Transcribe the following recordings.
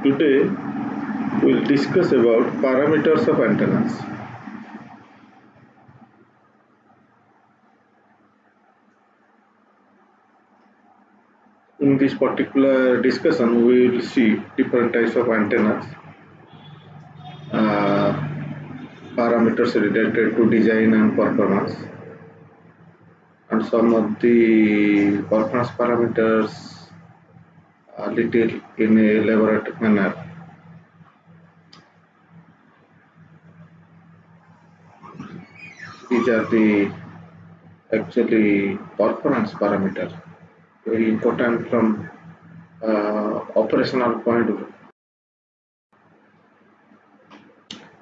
Today we'll discuss about parameters of antennas. In this particular discussion, we will see different types of antennas, uh, parameters related to design and performance, and some of the performance parameters a little in a elaborate manner. These are the actually performance parameters, very important from operational point of view.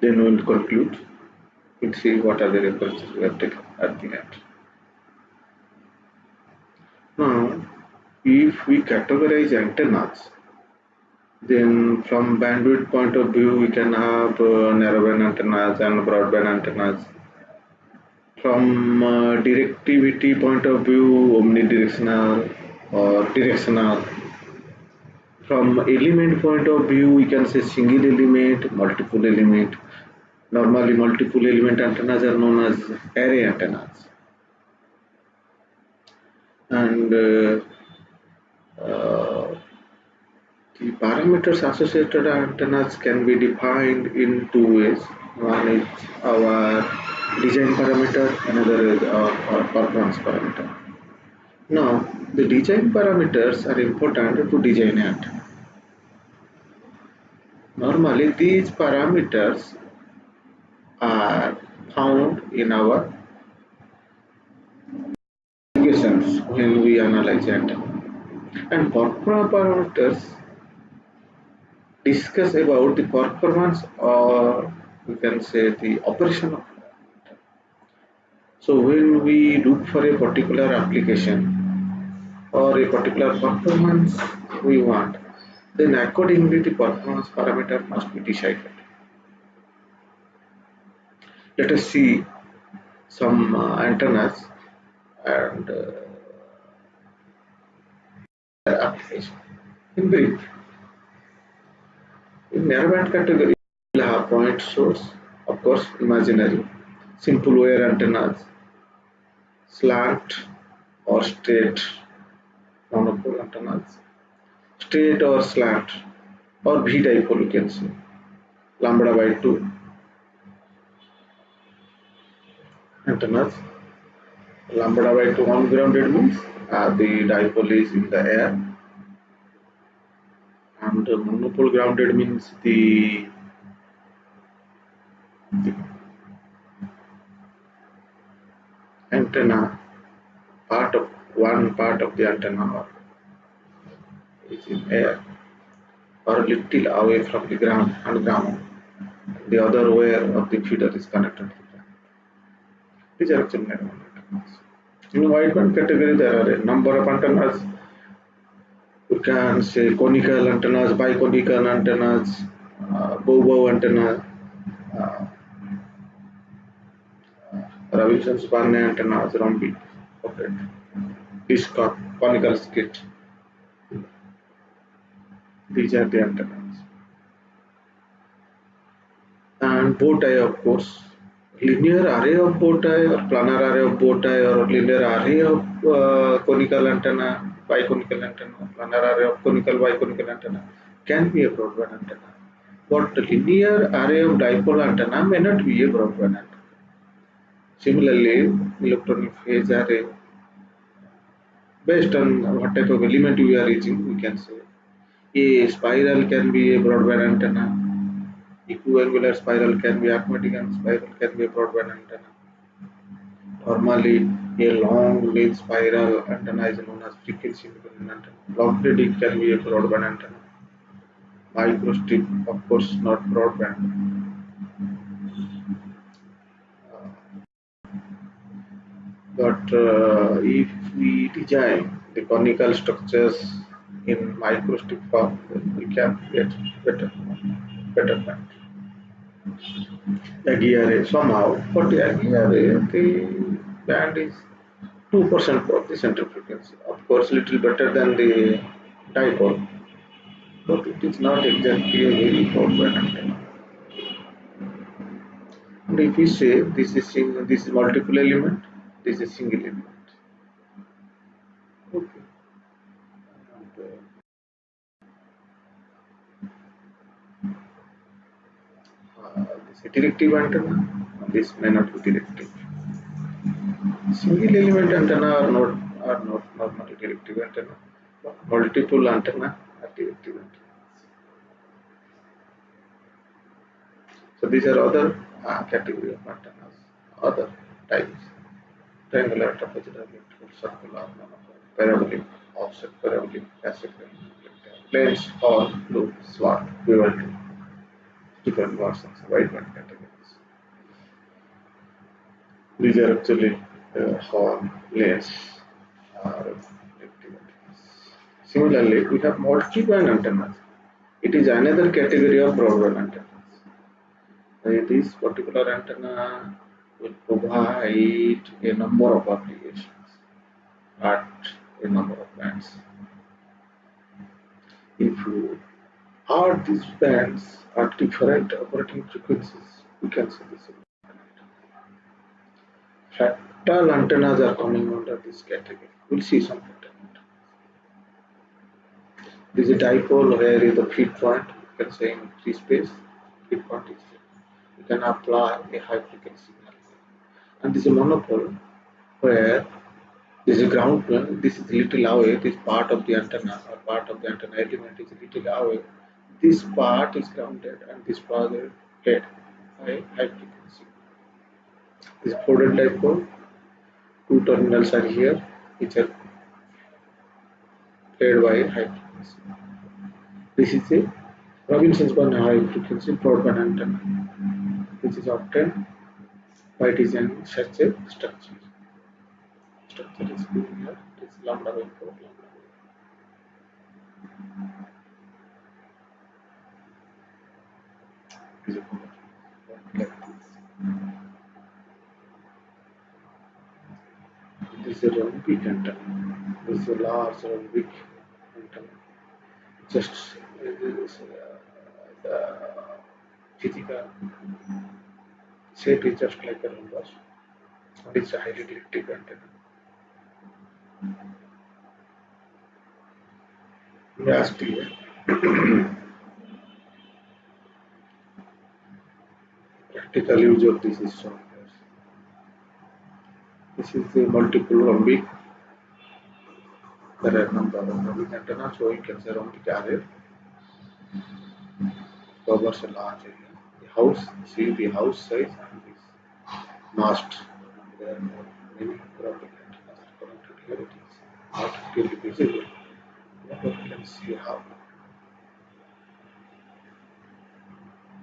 Then we will conclude. We'll see what are the references we have taken at the end. Now, if we categorize antennas, then from bandwidth point of view, we can have narrowband antennas and broadband antennas. From directivity point of view, omnidirectional or directional. From element point of view, we can say single element, multiple element. Normally, multiple element antennas are known as array antennas. And the parameters associated antennas can be defined in two ways. One is our design parameter, another is our performance parameter. Now, the design parameters are important to design an antenna. Normally, these parameters are found in our applications when we analyze antenna. And performance parameters discuss about the performance or we can say the operation of. So when we look for a particular application or a particular performance we want, then accordingly the performance parameter must be decided. Let us see some antennas and their application. In brief, in narrowband category, we will have point source, of course, imaginary, simple wire antennas, slant or straight monopole antennas, straight or slant or V dipole you can say, lambda by 2 antennas. Lambda by 2 ungrounded means the dipole is in the air, and monopole grounded means the antenna one part of the antenna is in air or a little away from the ground and ground. The other wire of the feeder is connected to the ground. These are actually antennas. In wideband category, there are a number of antennas. We can say conical antennas, biconical antennas, bow antenna, uh, Robinson's Barney antennas, rhombic, okay, disc conical skit. These are the antennas. And bow tie, of course, linear array of bow tie or planar array of bow tie or linear array of conical antenna, biconical antenna, planar array of conical biconical antenna can be a broadband antenna. But the linear array of dipole antenna may not be a broadband antenna. Similarly, electronic phase array, based on what type of element we are using, we can say a spiral can be a broadband antenna, equiangular spiral can be arithmetic, and spiral can be a broadband antenna. Normally, a long range spiral antenna is known as frequency independent antenna. Longitudinal can be a broadband antenna. Microstrip, of course, not broadband. But if we design the conical structures in microstrip form, then we can get better band. Aggie array somehow, for the Aggie array, the band is 2% of the center frequency. Of course, little better than the dipole. but it is not exactly a very broadband antenna. And if we say this is multiple element, this is single element. Okay. And, this is directive antenna, and this may not be directive. Single element antenna are not normally directive antenna, but multiple antenna are directive antenna. So these are other category of antennas, other types: triangular, trapezoidal, circular, parabolic, offset parabolic, acyclic, planes, horn, loop, slot, duality, different versions, wideband categories. These are actually horn, lanes, directive antennas. Similarly, we have multi-band antennas. It is another category of broadband antennas. This particular antenna will provide a number of applications at a number of bands. If you add these bands at different operating frequencies, we can say this. Fractal antennas are coming under this category. We'll see some fractal antennas. This is a dipole where is the feed point, you can say in free space, feed point is there. You can apply a high frequency signal. And this is a monopole where this is a ground plane, this is little away, this part of the antenna or part of the antenna element is little away. This part is grounded and this part is head by high frequency. This is folded dipole, two terminals are here, which are played by high frequency. This is a Robinson's band high frequency broadband antenna, which is obtained by designing such a structure. Structure is given here, it is lambda by 4 lambda. Is like this. This is a rhombic antenna. This is a large rhombic antenna. Just this, the physical shape is just like a rhombus. And it's a highly directive antenna. Last year, practical use of this is shown here. This is the multiple rhombic. There are number of rhombic antennas, so you can say rhombic array covers a large area. The house, see the house size and this mast. There are many rhombic antennas are connected here. It is not clearly visible, but you can see how.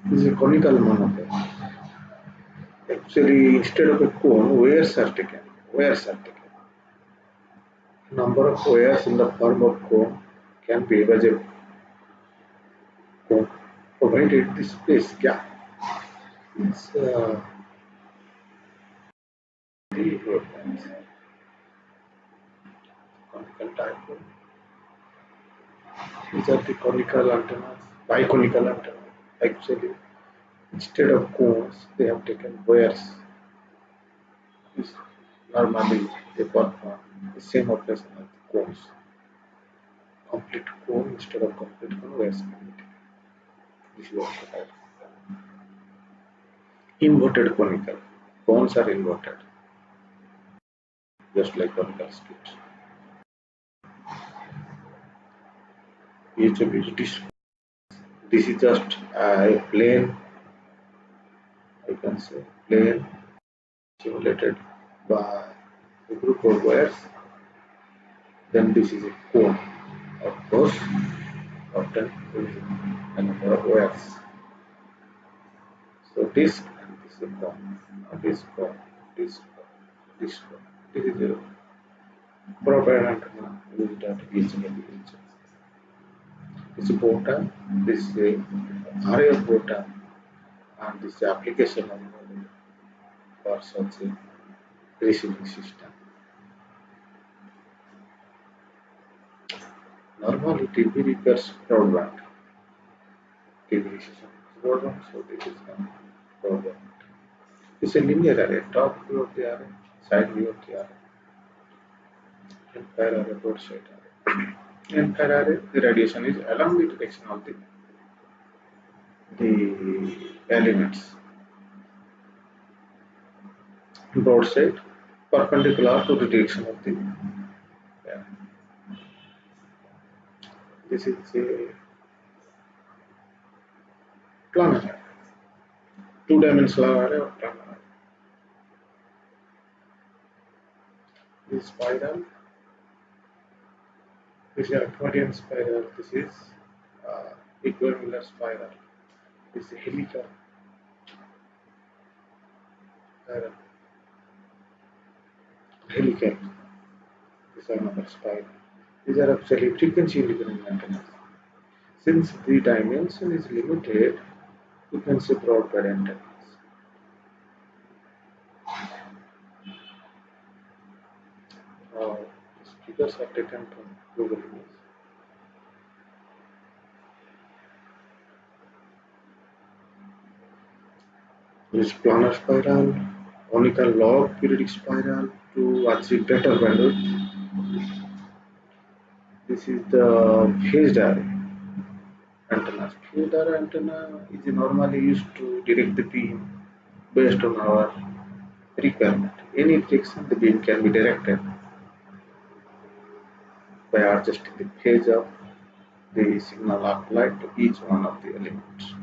This is a conical monopole. Actually, instead of a cone, wires are taken. Wires are taken. Number of wires in the form of cone can be available. Cone provided this space gap. It's the broadbands. Conical dipole. These are the conical antennas, biconical antennas. Actually, instead of cones, they have taken wires. Normally, they perform the same operation as the cones. Complete cone instead of complete cone, wires can be taken. This is what the type. Inverted conical. Cones are inverted, just like conical skips. Each of is this is just a plane, I can say plane simulated by a group of wires. Then this is a cone, of course, often using a number of wires. So this and this is a cone, this cone, this cone, this cone. This is a proper antenna used at each individual. This is BOTA, this is a array of BOTA, and this is application of for such a receiving system. Normally TV repairs broadband. degrees is broadband, so this is the broadband. It's a linear array, top view of the array, side view of the array, entire array, broadside array. Entire array, the radiation is along the direction of the elements. Broadside perpendicular to the direction of the array. This is a planar array, two-dimensional array or planar array. This spiral, this is Archimedean spiral, this is equimillar spiral, this is helical spiral, helical, this is another spiral. These are actually frequency independent antennas. Since the dimension is limited, you can see broadband antennas. These figures are taken from Google Images. This planar spiral, conical log periodic spiral to achieve better bandwidth. This is the phased array antennas. Phased array antenna is normally used to direct the beam based on our requirement. Any direction the beam can be directed by adjusting the phase of the signal applied to each one of the elements.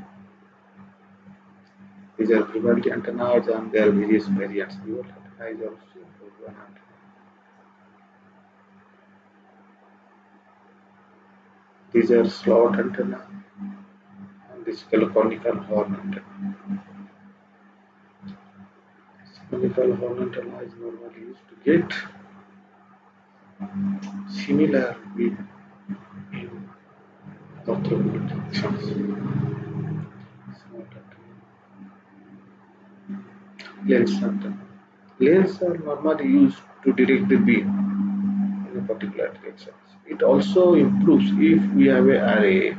These are Vivaldi antennas and there are various variants. Vivaldi antenna is also one antenna. These are slot antenna and this is conical horn antenna. This conical horn antenna is normally used to get similar beam in orthogonal directions. Lens antenna. Lenses are normally used to direct the beam in a particular direction. It also improves if we have an array.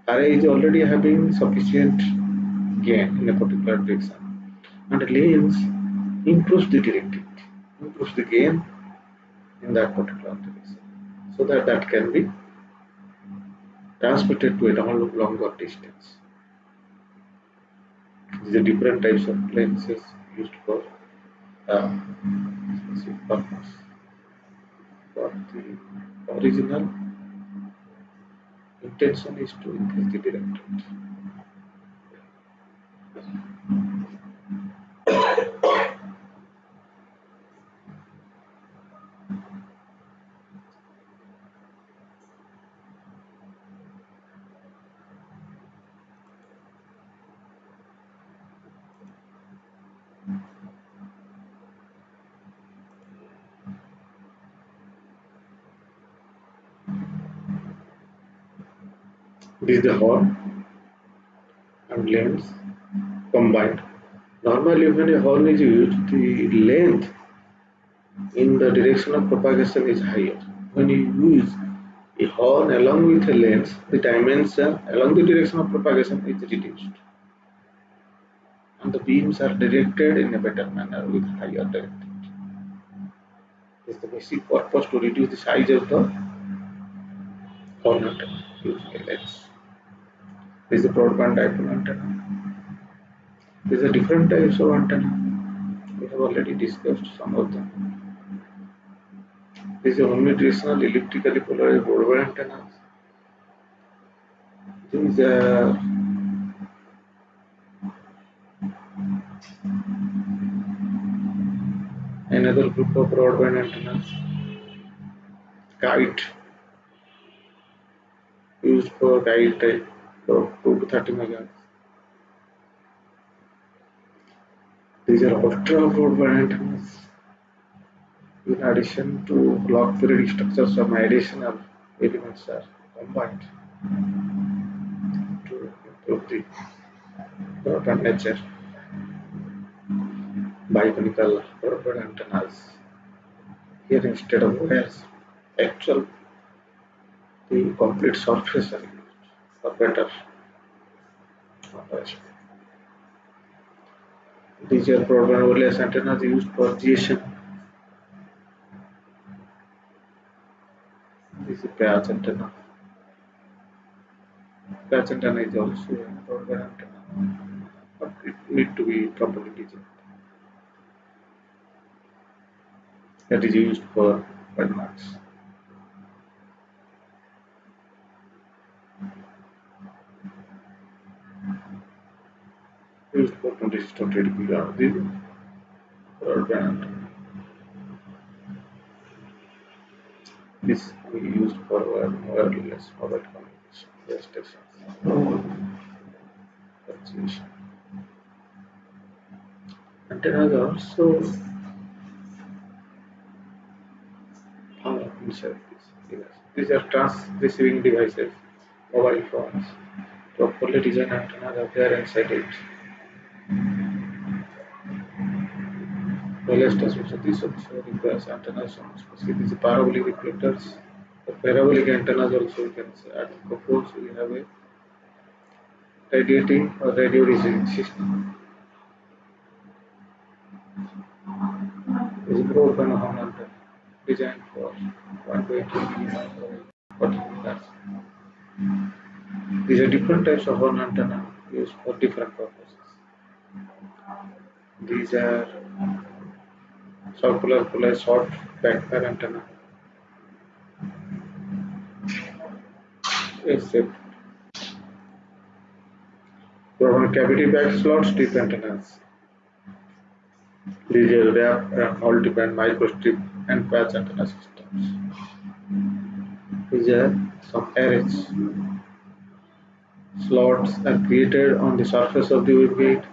Array is already having sufficient gain in a particular direction, and lens improves the directivity, improves the gain in that particular direction, so that that can be transmitted to a longer distance. These are different types of lenses used for specific purpose. For the original intention is to increase the directivity. This is the horn and lens combined. Normally, when a horn is used, the length in the direction of propagation is higher. When you use a horn along with a lens, the dimension along the direction of propagation is reduced, and the beams are directed in a better manner with higher directivity. This is the basic purpose to reduce the size of the horn antenna using a lens. This is the broadband dipole antenna. These are different types of antenna. We have already discussed some of them. These are omnidirectional elliptically polarized broadband antennas. These are another group of broadband antennas. Kite, used for kite type of 2 to 30 megahertz. These are ultra broadband antennas. In addition to log periodic structures, some additional elements are combined to improve the broadband nature. Biconical broadband antennas. Here instead of wires, actual the complete surface are used for better Mangaraj. These are broadband wireless antennas used for GSM. This is patch antenna. Patch antenna is also a broadband antenna, but it need to be properly designed. That is used for bedmarks. Used for 26.8 GHz. This is broadband antenna. This we used for wireless mobile communication base stations. Actuation. Antennas are also found inside this device. These are trans-receiving devices, mobile phones. Properly designed antennas are there inside it. Wireless transmission. This also requires antennas on especially these parabolic reflectors. The parabolic antennas also you can say at the core we have a radiating or radio receiving system. This is broadband horn antenna designed for 120 kHz. These are different types of horn antenna used for different purposes. These are circular pulse short backpack antenna, except broadband cavity back slot strip antennas. These are wrap multi-band microstrip and patch antenna systems. These are some arrays. Slots are created on the surface of the waveguide,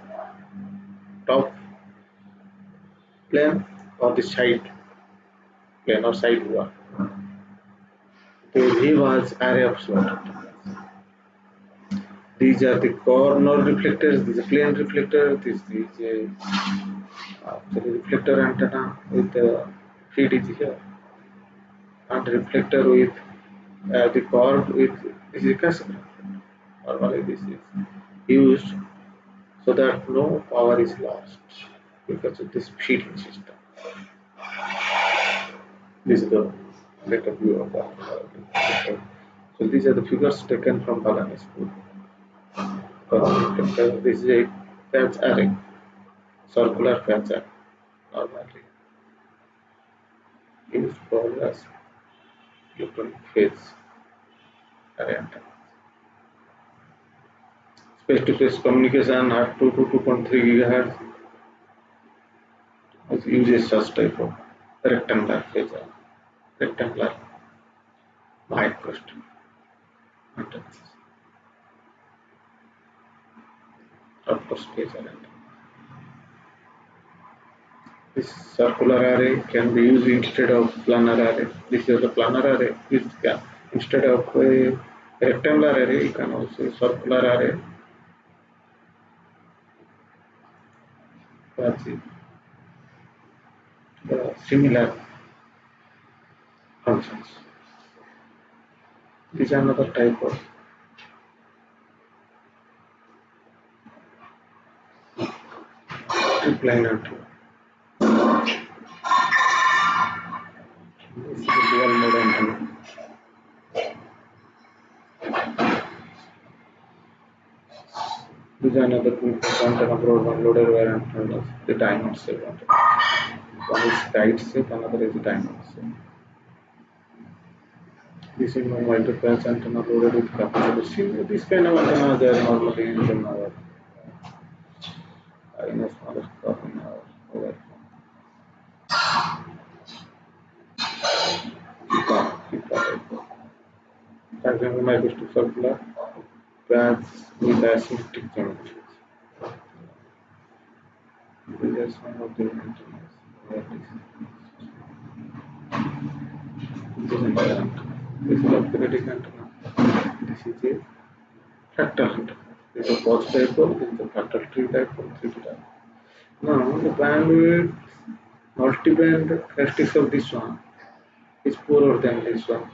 top plane or the side plane or side wall. The V was array of slot. These are the corner reflectors. This is a plane reflector. This is a reflector antenna with the feed is here, and reflector with the curve with this is a capacitor. Normally this is used so that no power is lost because of this feeding system. This is the better view of that. So these are the figures taken from Balani school. This is a patch array, circular patch array, normally used for as electronic phase array antenna. Space-to-space communication up to 2.3 GHz uses such type of rectangular phase array, rectangular microstrip antennas. Of course, phase array. This circular array can be used instead of planar array. This is the planar array. Instead of a rectangular array, you can also use circular array. That's it. The similar functions. This is another type of tripline antenna. This is a dual mode antenna. This is another antenna broadband loaded wire antennas, the diamond shape antenna. One is kite shape, another is diamond shape. This is my micropatch antenna loaded with capacitor. This kind of antenna they are normally used in our in a smaller stuff in our mobile phone. For example, microstrip circular patch with asymmetric geometries. These are some of the antennas. This is another antenna. This is a kinetic antenna. This is a fractal antenna. This is a box dipole. This is a fractal tree dipole, 3D dipole. Now the bandwidth multi-band characteristics of this one is poorer than this one,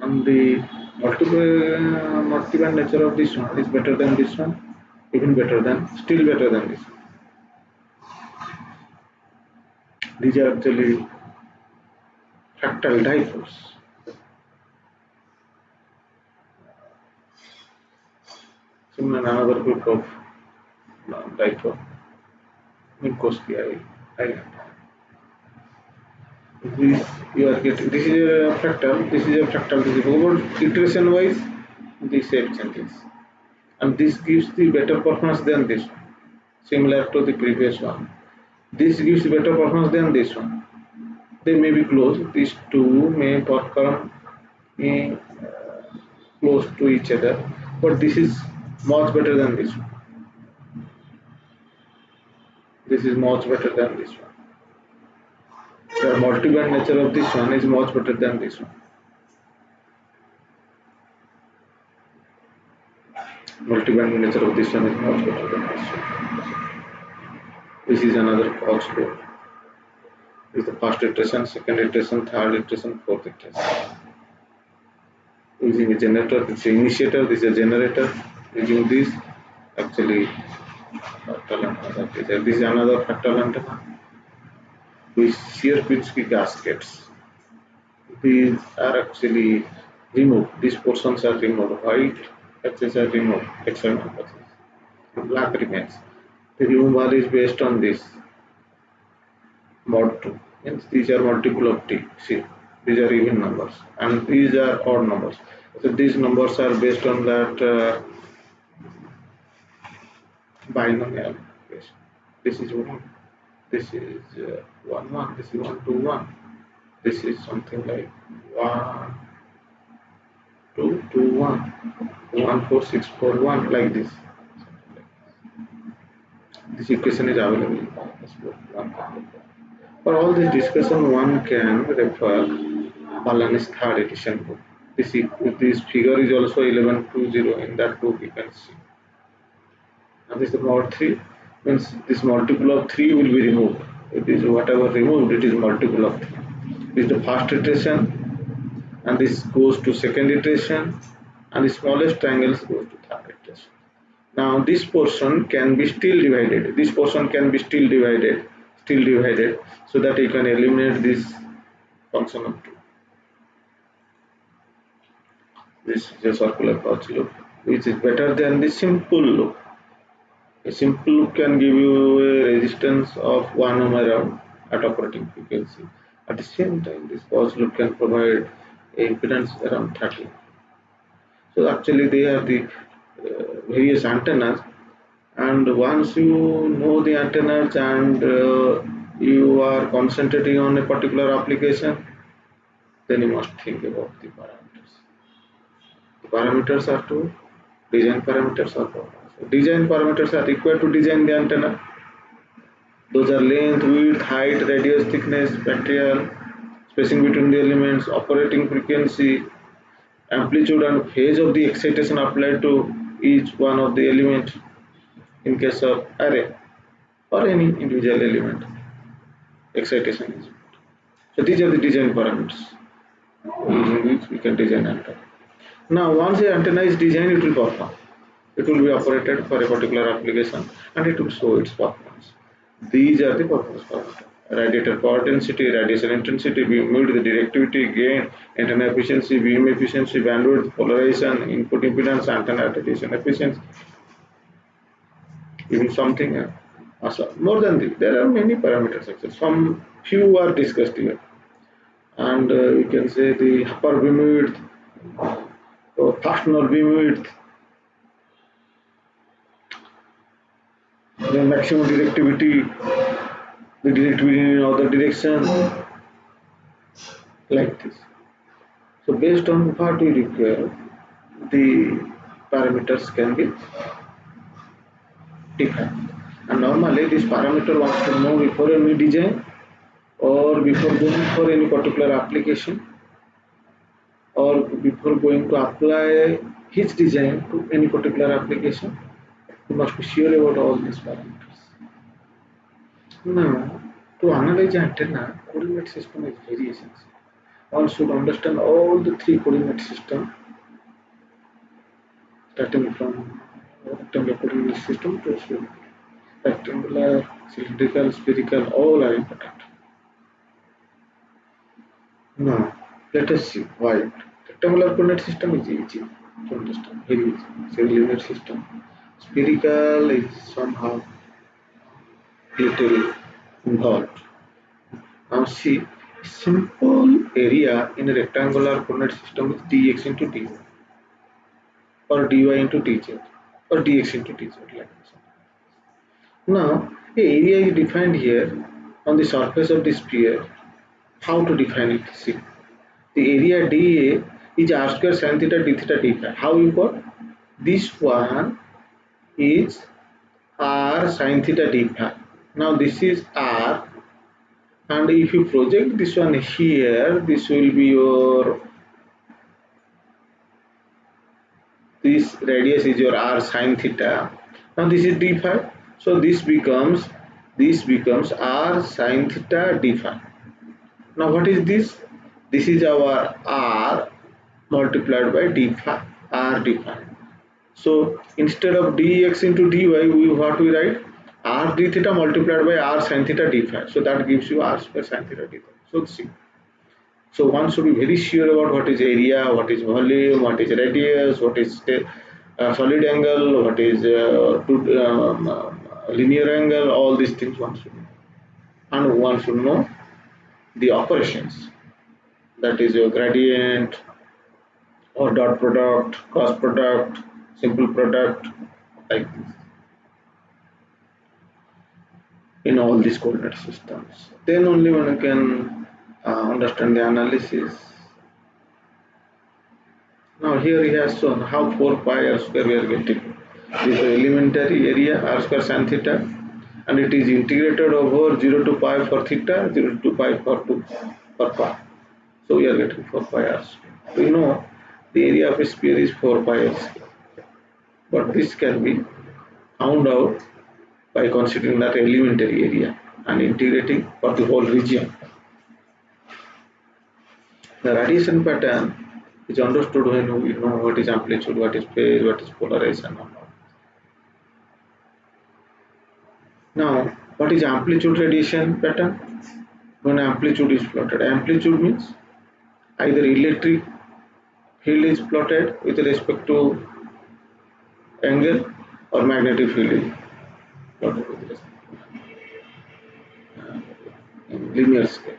and the multi-band nature of this one is better than this one. even better than, still better than this. These are actually fractal dipoles. Similar another group of dipole, Minkowski island. This you are getting. This is a fractal. This is a fractal. This is over iteration wise. This shape changes, and this gives the better performance than this one. Similar to the previous one. This gives better performance than this one. They may be close. These two may perform close to each other, but this is much better than this one. This is much better than this one. The multi-band nature of this one is much better than this one. Multi-band nature of this one is much better than this one. This is another Fox law. This is the first iteration, second iteration, third iteration, fourth iteration. Using a generator, this is initiator, this is a generator. Using this, actually, fractal antenna. This is another fractal antenna with shear Pinsky gaskets. These are actually removed. These portions are removed. White patches are removed. External patches. Black remains. The removal is based on this mod 2. Means these are multiple of t. See, these are even numbers, and these are odd numbers. So these numbers are based on that binomial. Yes. This is 1. This is 1 1. This is 1 2 1. This is something like 1 2 2 1 1 4 6 4 1, like this. This equation is available in PowerPoint. For all this discussion, one can refer Balani's third edition book. This figure is also 1120 in that book, you can see. And this is mod 3, means this multiple of 3 will be removed. It is whatever removed, it is multiple of 3. This is the first iteration, and this goes to second iteration, and the smallest triangles goes to third iteration. Now this portion can be still divided. This portion can be still divided, so that you can eliminate this function of 2. This is a circular pouch loop, which is better than the simple loop. A simple loop can give you a resistance of 1 ohm around at operating frequency. At the same time, this pouch loop can provide impedance around 30. So actually they are the various antennas, and once you know the antennas and you are concentrating on a particular application, then you must think about the parameters. The parameters are to design parameters or performance. Design parameters are required to design the antenna. Those are length, width, height, radius, thickness, material, spacing between the elements, operating frequency, amplitude and phase of the excitation applied to each one of the elements in case of array or any individual element. Excitation is. So these are the design parameters using which we can design antenna. Now once the antenna is designed, it will perform. It will be operated for a particular application and it will show its performance. These are the performance parameters. Radiator power density, radiation intensity, beam width, directivity, gain, antenna efficiency, beam efficiency, bandwidth, polarization, input impedance, antenna radiation efficiency. Even something more than this. There are many parameters actually. Some few are discussed here. And you can say the upper beam width, or fastener beam width, the maximum directivity, the directivity in other direction, like this. So based on what we require, the parameters can be defined. And normally this parameter wants to know before any design or before going for any particular application or before going to apply his design to any particular application. You must be sure about all these parameters. Now, to analyze antenna, coordinate system is very essential. One should understand all the 3 coordinate systems, starting from Rectangular coordinate system to rectangular, cylindrical, spherical, all are important. Now, let us see why rectangular coordinate system is easy to understand, very easy. It's a linear system. Spherical is somehow little involved. Now see, simple area in a rectangular coordinate system is dx into dy or dy into dz or dx into dz like this. Now, the area is defined here on the surface of the sphere. How to define it? See, the area dA is r square sin theta d theta d phi. How you got? This one is r sin theta d phi. Now this is r, and if you project this one here, this will be your, this radius is your r sin theta. Now this is d phi. So this becomes r sin theta d phi. Now what is this? This is our r multiplied by d phi, r d phi. So instead of dx into dy, what we write? R d theta multiplied by r sin theta d phi. So that gives you r square sin theta d phi. So see. So one should be very sure about what is area, what is volume, what is radius, what is solid angle, what is linear angle. All these things one should know, and one should know the operations. That is your gradient or dot product, cross product, simple product, like this in all these coordinate systems. Then only one can understand the analysis. Now here he has shown how 4 pi r square we are getting. This is the elementary area r square sin theta, and it is integrated over 0 to pi for theta, 0 to pi for 2 for pi. So we are getting 4 pi r square. We know the area of a sphere is 4 pi r square, but this can be found out by considering that elementary area and integrating for the whole region. The radiation pattern is understood when we know what is amplitude, what is phase, what is polarization. Now, what is amplitude radiation pattern? When amplitude is plotted, amplitude means either electric field is plotted with respect to angle, or magnetic field is plotted with respect to in linear scale.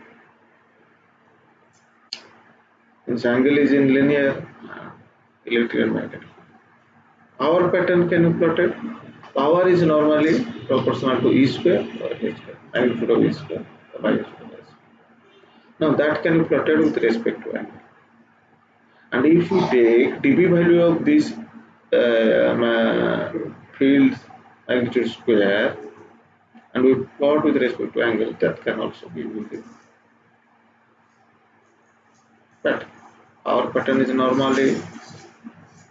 Since angle is in linear, electric and magnetic. Power pattern can be plotted. Power is normally proportional to E square or H square, magnitude of E square or magnitude of H. Now that can be plotted with respect to angle. And if you take dB value of this field magnitude square and we plot with respect to angle, that can also be used. But our pattern is normally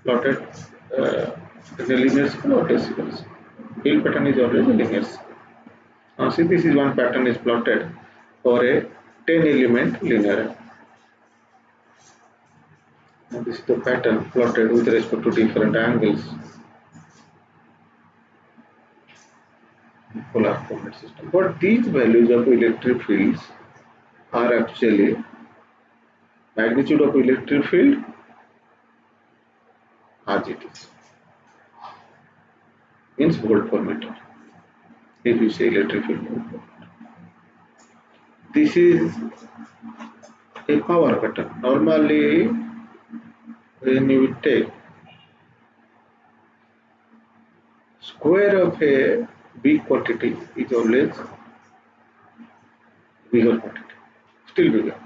plotted in a linear scale or decimal scale. Field pattern is always a linear scale. Now see, this is one pattern is plotted for a 10 element linear. Now this is the pattern plotted with respect to different angles. Polar coordinate system. But these values of electric fields are actually magnitude of electric field RGT means volt per meter. If you say electric field volt per meter. This is a power pattern. Normally, when you take square of a big quantity is always bigger quantity, still bigger.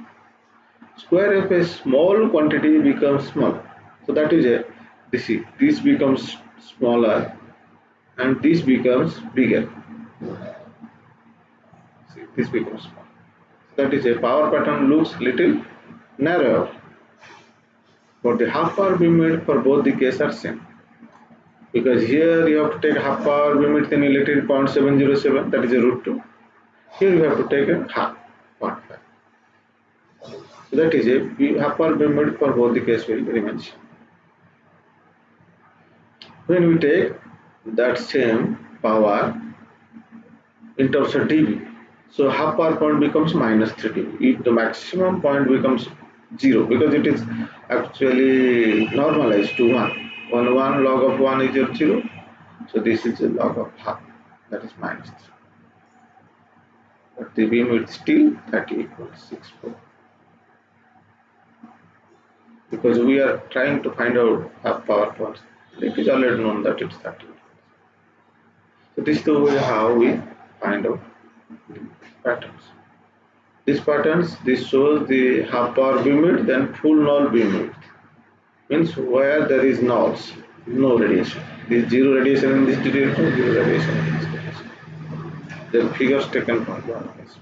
Square of a small quantity becomes small. So that is a this becomes smaller and this becomes bigger. See, this becomes small. That is a power pattern looks little narrower, but the half power beamwidth for both the cases are same. Because here you have to take half power beamwidth in electric 0.707, that is a root 2. Here you have to take a half 0.5. So that is a half power beamwidth for both the cases will remain same. When we take that same power in terms of dB. So half power point becomes minus 3 dB. If the maximum point becomes 0 because it is actually normalized to 1. When 1 log of 1 is your 0, so this is a log of half, that is minus 3. But the beam width still 30 equals 64. Because we are trying to find out half power points. It is already known that it's 30. So this is the way how we find out patterns. These patterns, this shows the half power beam width, then full null beam width. Means where there is nulls, no radiation. This zero radiation in this direction, zero radiation in this direction. The figures taken from the analysis.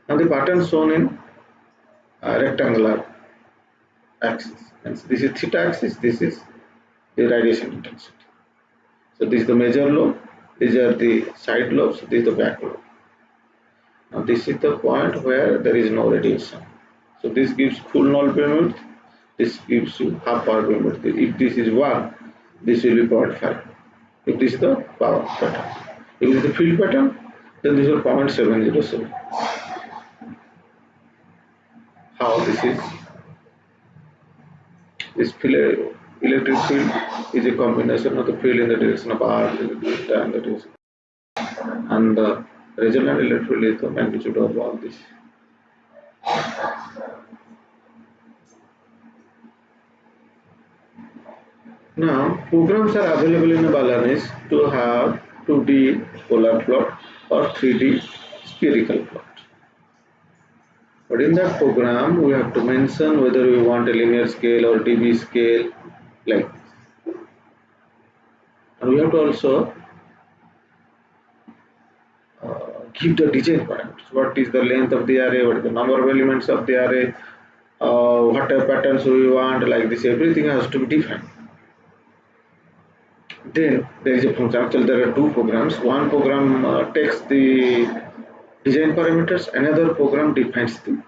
Now the pattern shown in rectangular axis. And this is theta axis, this is the radiation intensity. So this is the major lobe, these are the side lobes, this is the back lobe. Now this is the point where there is no radiation. So this gives full null beam width, this gives you half power beam width. If this is 1, this will be 0.5. If this is the power pattern. If this is the field pattern, then this is 0.707. How this is? This field, electric field is a combination of the field in the direction of R and the direction. And the resonant electric field is the magnitude of all this. Now, programs are available in a Balanese to have 2D polar plot or 3D spherical plot. But in that program, we have to mention whether we want a linear scale or dB scale like this. And we have to also give the design parameters. What is the length of the array, what is the number of elements of the array, what type of patterns we want, like this, everything has to be defined. Then there is a function. Actually, there are two programs. One program takes the design parameters, another program defines the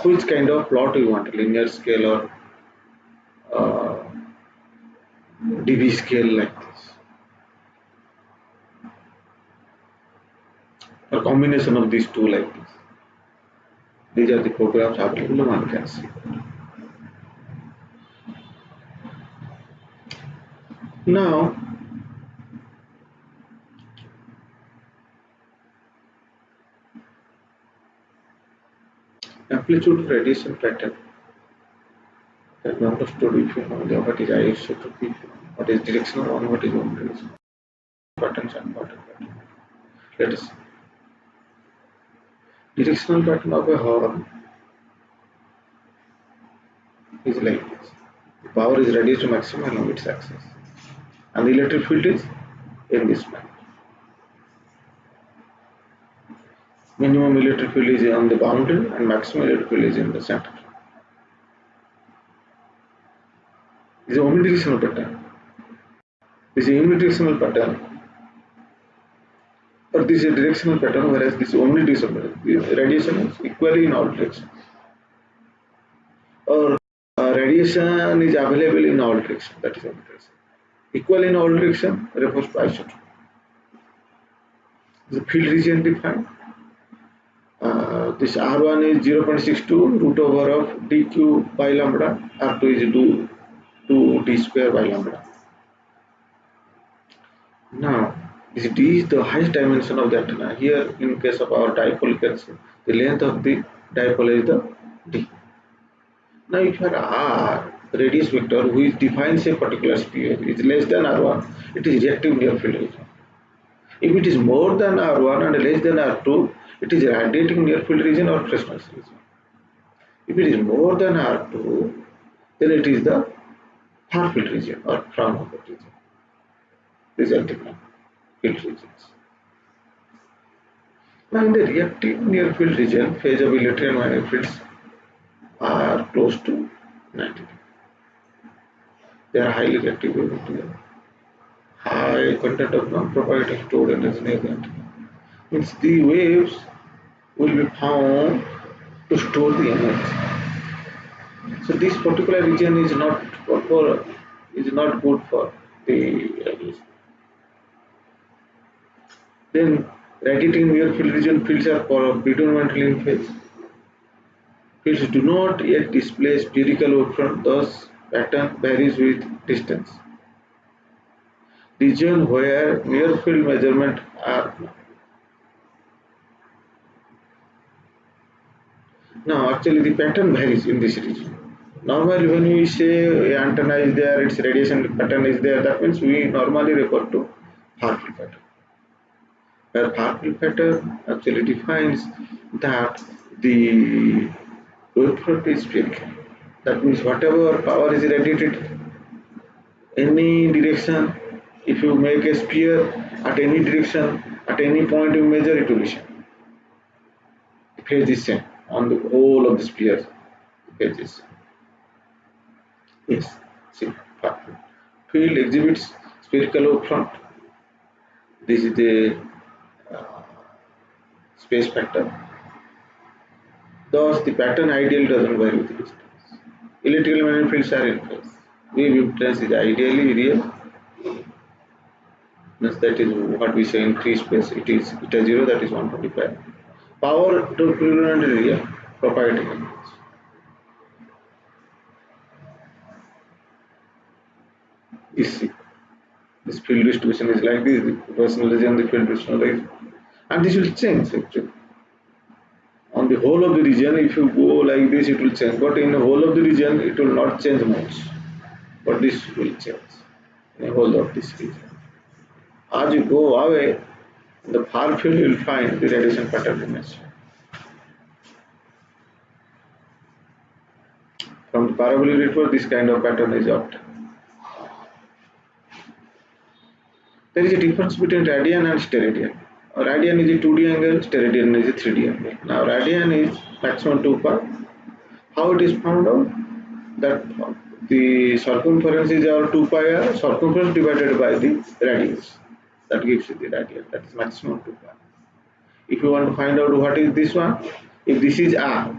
which kind of plot we want, linear scale or uh, dB scale like this, or combination of these two like this. These are the programs available, one can see. Now, amplitude radiation pattern that we understood if you know what is isotropy, what is directional and what is omnidirectional patterns and pattern pattern. Let us see. Directional pattern of a horn is like this. The power is reduced to maximum along its axis, and the electric field is in this manner. Minimum electric field is on the boundary and maximum electric field is in the center. This is omnidirectional pattern. This is unidirectional pattern, but this is a directional pattern, whereas this is omnidirectional pattern. The radiation is equally in all directions. Or radiation is available in all directions, that is omnidirectional. Equal in all directions refers to isotropy. The field region defined. This R1 is 0.62 root over of dq by lambda, R2 is 2 d square by lambda. Now, this d is the highest dimension of the antenna. Here, in case of our dipole, you can see the length of the dipole is the d. Now, if your R, the radius vector, which defines a particular sphere, is less than R1, it is reactive near field region. If it is more than R1 and less than R2, it is radiating near field region or Fresnel's region. If it is more than R2, then it is the far field region or Fraunhofer region. These are different field regions. Now in the reactive near field region, phase of electric and magnetic fields are close to 90 degrees. They are highly reactive with high content of non-propagating stored energy near the antenna. Means the waves will be found to store the energy. So this particular region is not good for the then radiating near field region fields are predominantly in phase. Fields do not yet display spherical wavefront, thus pattern varies with distance. Region where near field measurement are now actually the pattern varies in this region. Normally when we say antenna is there, its radiation pattern is there, that means we normally refer to far field pattern. Where far field pattern actually defines that the wavefront is spherical. That means whatever power is radiated any direction, if you make a sphere at any direction, at any point you measure, it will be same. The phase is same on the whole of the sphere. The phase is yes. See, field exhibits spherical wavefront. This is the uh, space pattern. Thus, the pattern ideal doesn't vary with the distance. Electrical magnetic fields are in phase. Wave impedance is ideally real. That is what we say in free space. It is eta 0, that is 125. Power to predominant area, proprietary. Is this field distribution is like this, the personal region, the field distribution like, and this will change actually. On the whole of the region, if you go like this, it will change. But in the whole of the region, it will not change much. But this will change in the whole of this region. As you go away, in the far field, you will find the radiation pattern image. From the parabolic network, this kind of pattern is obtained. There is a difference between radian and steradian. Radian is a 2D angle, steradian is a 3D angle. Now, radian is maximum 2 pi. How it is found out? That the circumference is our 2 pi r, circumference divided by the radius. That gives you the radian, that is maximum 2 pi. If you want to find out what is this one, if this is r,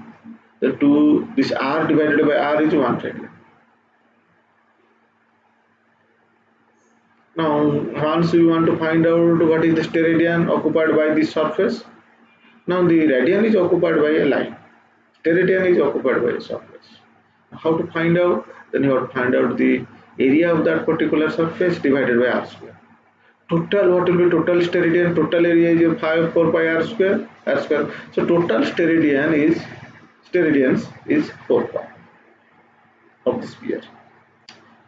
then this r divided by r is 1 radian. Now, once we want to find out what is the steradian occupied by this surface, now the radian is occupied by a line, steradian is occupied by a surface. How to find out? Then you have to find out the area of that particular surface divided by r square. Total, what will be total steradian? Total area is 4 pi r square, r square. So total steradians is 4 pi of the sphere.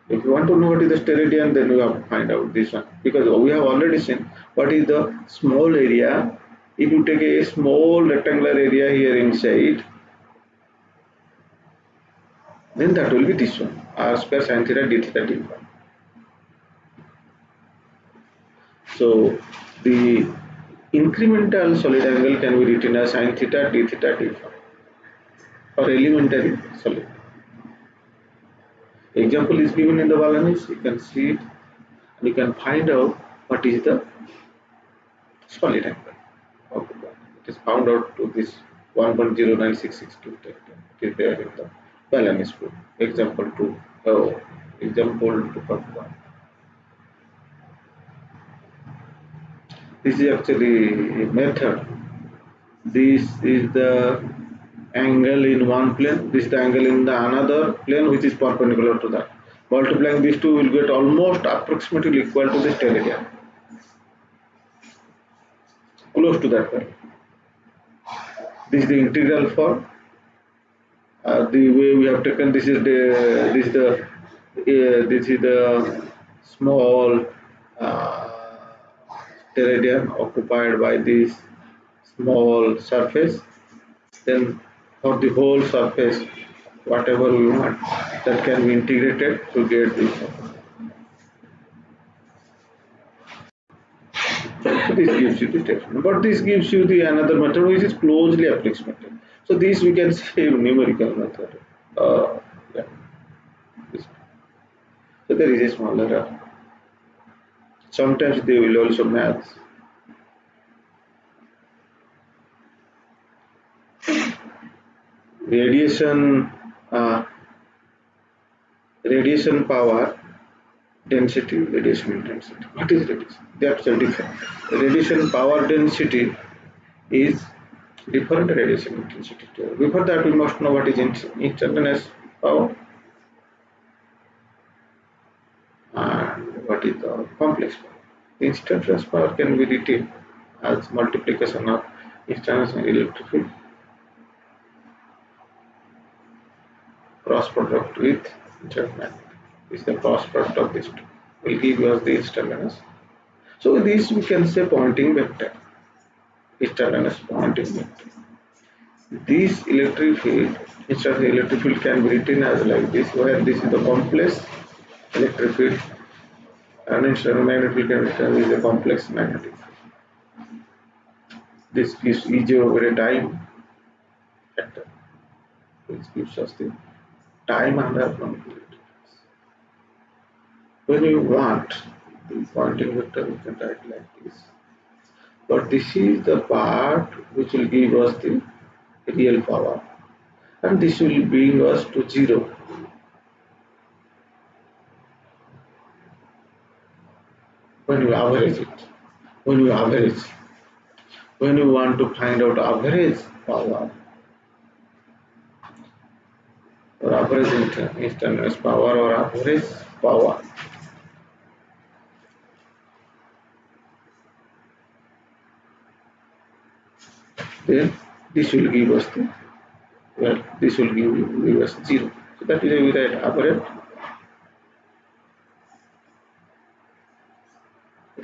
If you want to know what is the steradian, then you have to find out this one, because we have already seen what is the small area. If you take a small rectangular area here inside, then that will be this one, r square sin theta d theta d phi. So the incremental solid angle can be written as sin theta d theta d phi for elementary solid. Example is given in the Balanese, you can see it and you can find out what is the solid angle. Okay. It is found out to this 1.09662. It is there in the Balanese book. Example 2. Example 2.1. This is actually a method. This is the angle in one plane, this is the angle in the another plane which is perpendicular to that. Multiplying these two will get almost approximately equal to the steradian, close to that value. This is the integral form. The way we have taken this is the small steradian occupied by this small surface. Then for the whole surface, whatever we want, that can be integrated to get this. So this gives you the statement, but this gives you the another method which is closely approximated. So this we can say numerical method. Yeah. So there is a small error. Sometimes they will also math. Radiation, radiation power density, radiation intensity. What is radiation? That's the difference. Radiation power density is different radiation intensity. Before that, we must know what is instantaneous power and what is the complex power. Instantaneous power can be written as multiplication of instantaneous electric field cross product with internet. Is the cross product of these two will give us the instantaneous. So this we can say pointing vector, instantaneous pointing vector. This electric field, instead of electric field can be written as like this, where this is the complex electric field and instead of magnetic field can be written as a complex magnetic field. This gives each over a time factor, which gives us the time under probability. When you want the pointing vector, we can write like this. But this is the part which will give us the real power, and this will bring us to zero. When you average it, when you average, when you want to find out average power or average instantaneous power or average power, then this will give us the, well, this will give us zero. So that is why we write average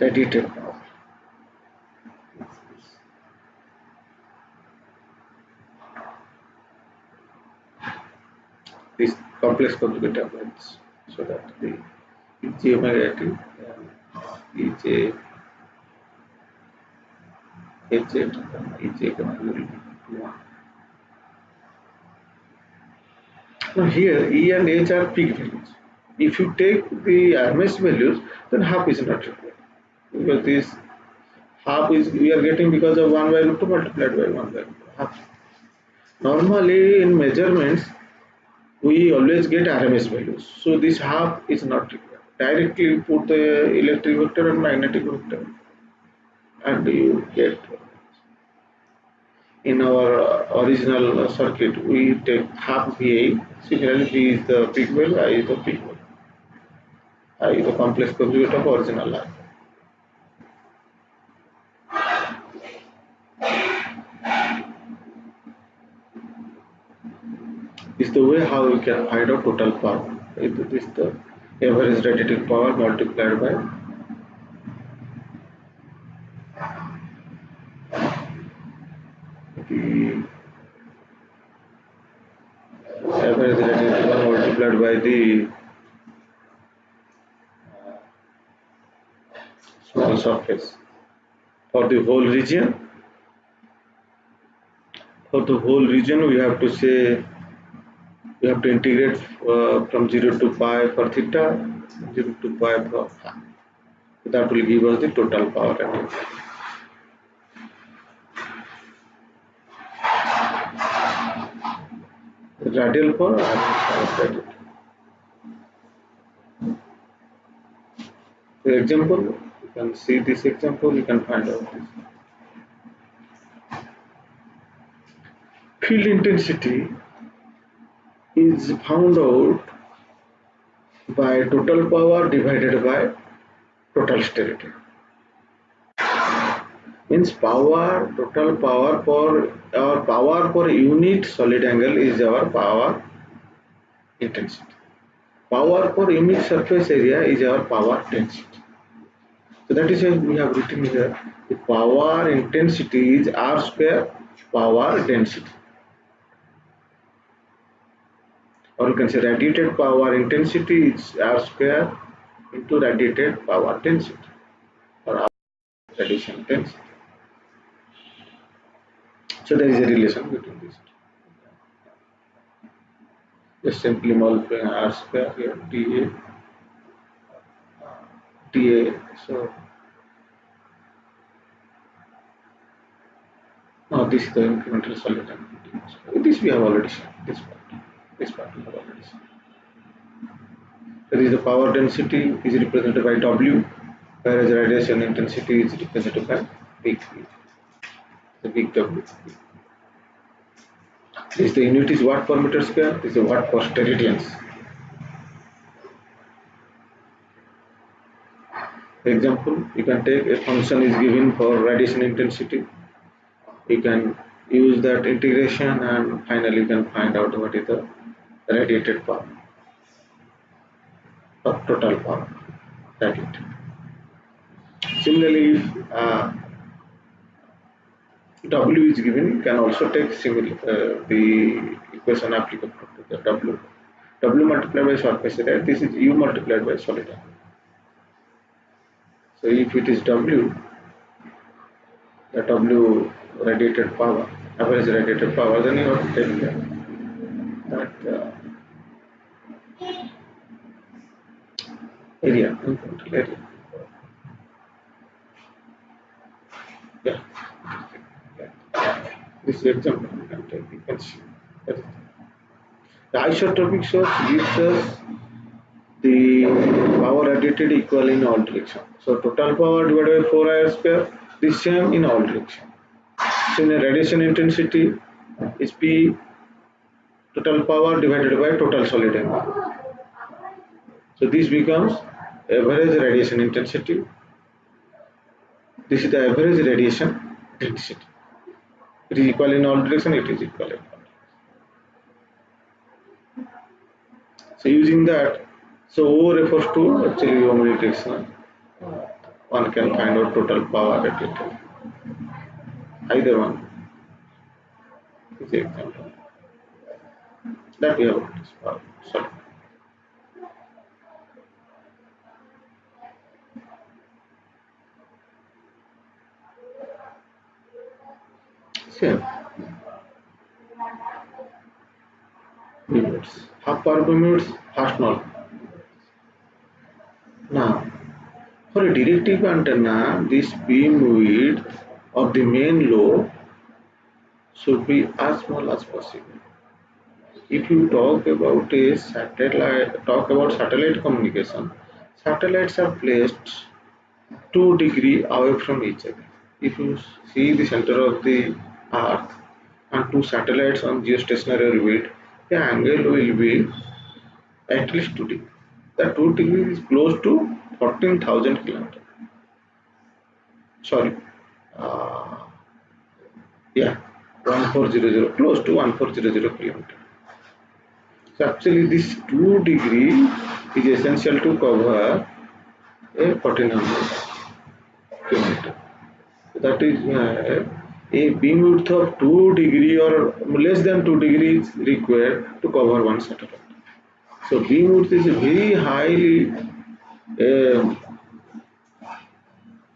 radiated power. This complex conjugate average, so that the EJ omega t and EJ HZ and EJ will be 1. Now here E and H are peak values. If you take the RMS values, then half is not required, because this half is we are getting because of 1 by root 2 multiplied by 1 by root 2 half. Normally in measurements we always get RMS values, so this half is not required. Directly put the electric vector and magnetic vector and you get. In our original circuit we take half VA. Similarly, V is the peak value, I is the peak value, I is the complex conjugate of original line. This is the way how we can find out total power. This is the average radiated power multiplied by the average radiated power multiplied by the small surface for the whole region. For the whole region, we have to say we have to integrate from 0 to pi for theta, 0 to pi for phi. So that will give us the total power. Radial power and radial. For example, you can see this example, you can find out this. Field intensity is found out by total power divided by total sterility. Means power, total power for our power per unit solid angle is our power intensity. Power per unit surface area is our power density. So that is why we have written here the power intensity is R square power density. Or you can say radiated power intensity is R square into radiated power density or R radiation density. So there is a relation between these two. Just simply multiplying R square here dA. So now this is the incremental solid angle. This we have already seen. This part we have already seen. That is the power density is represented by W, whereas radiation intensity is represented by big V, the big W. This the unit is watt per meter square. This is watt per steradians. Example, you can take a function is given for radiation intensity. You can use that integration and finally you can find out what is the radiated power or total power radiated. Similarly, if W is given, you can also take similar the equation applicable to the W. W multiplied by surface area. This is U multiplied by solid area. So if it is W, the W radiated power, average radiated power, then you have to take that area, total area. Yeah. This example you can take, you can see. The isotropic source gives us the power radiated equal in all directions. So total power divided by 4 I square, the same in all directions. So in radiation intensity is P total power divided by total solid angle. So this becomes average radiation intensity. This is the average radiation intensity. It is equal in all directions, it is equal in all. So using that, so O refers to actually omnidirectional. One can find out total power radiated. Either one is the example that we have solved. Same. Beamwidths. Half power beamwidths, first null. Now, for a directive antenna, this beamwidth of the main lobe should be as small as possible. If you talk about satellite communication, satellites are placed 2 degrees away from each other. If you see the center of the Earth and two satellites on geostationary orbit, the angle will be at least 2 degrees. The 2 degrees is close to 14,000 kilometers. Sorry, uh, yeah, 1400, close to 1400 kilometers. So actually, this 2 degree is essential to cover a 1400 kilometer. That is a beam width of 2 degree or less than 2 degrees required to cover one satellite. So beam width is a very highly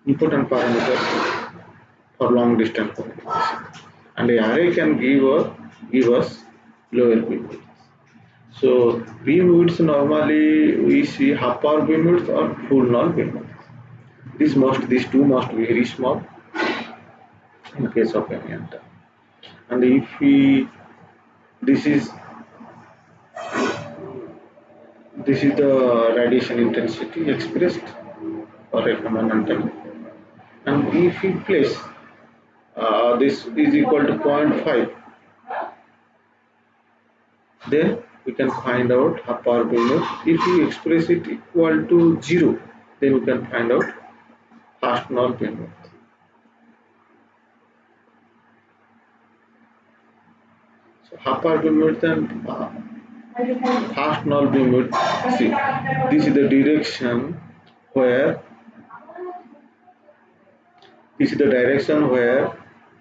important parameter for long distance communication, and the array can give us lower beam width. So beam widths normally we see half power beam width or full null beam width. These two must be very small in case of any antenna. And if we this is the radiation intensity expressed for a common antenna, and if we place this is equal to 0.5, then we can find out half power beamwidth. If we express it equal to 0, then we can find out fast null beamwidth. So half power beamwidth and fast null beamwidth. See, this is the direction where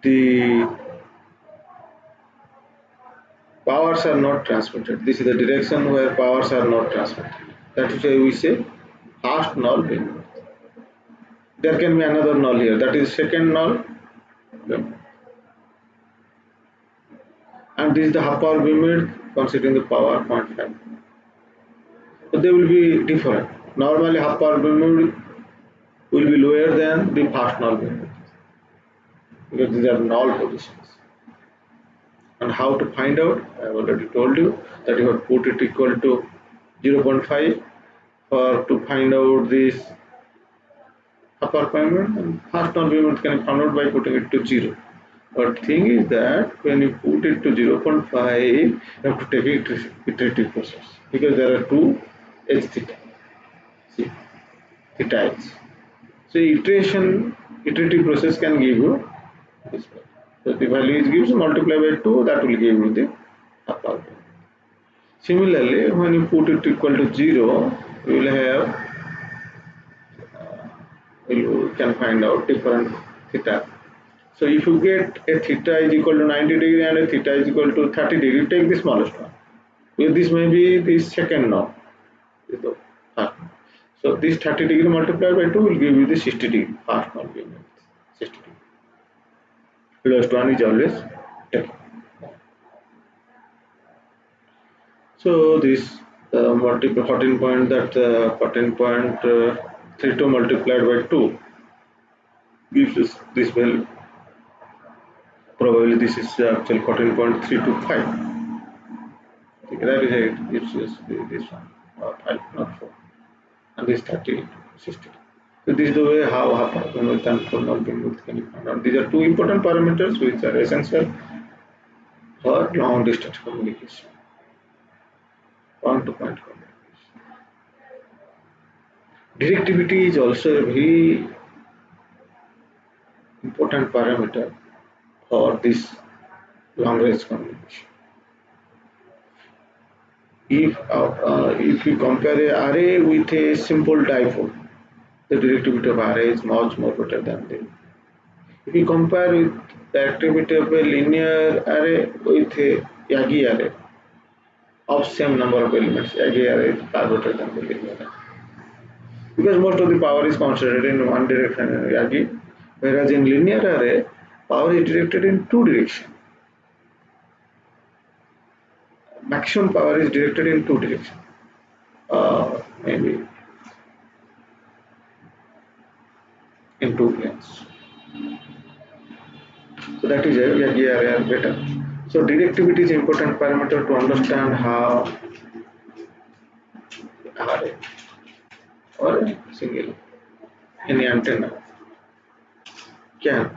the powers are not transmitted. This is the direction where powers are not transmitted. That is why we say fast null beamwidth. There can be another null here. That is second null beamwidth. And this is the half power beamwidth considering the power 0.5. So they will be different. Normally half power beamwidth will be lower than the fast null beamwidth because these are null positions. And how to find out? I have already told you that you have put it equal to 0.5 or to find out this upper payment, and first non payment can be found out by putting it to 0. But thing is that when you put it to 0.5, you have to take it iterative process because there are two h theta. See, theta h. So iterative process can give you this value. So the value is gives multiply by 2, that will give you the upper payment. Similarly, when you put it equal to 0, you will have you can find out different theta. So if you get a theta is equal to 90 degree and a theta is equal to 30 degree, take the smallest one. Well, this may be the second norm. So this 30 degree multiplied by 2 will give you the 60 degree. First norm will give you 60 degree. Lowest one is always taken. So this multiple 14 point that 14.32 multiplied by 2 gives us this value. Probably this is actually 14.325. That is it. Gives us this one, 5, not 4, and this 30 60. So this is the way how half bandwidth and full bandwidth can be found out. These are two important parameters which are essential for long distance communication, point to point communication. Directivity is also a very important parameter for this long range communication. If you compare a array with a simple dipole, the directivity of array is much more better than the. If you compare with the directivity of a linear array with a Yagi array of same number of elements, Yagi array is far better than the linear array. Because most of the power is concentrated in one direction in Yagi, whereas in linear array, power is directed in two directions. Maximum power is directed in two directions. Maybe in two planes. So that is a Yagi array are better. So directivity is an important parameter to understand how array or a single any antenna can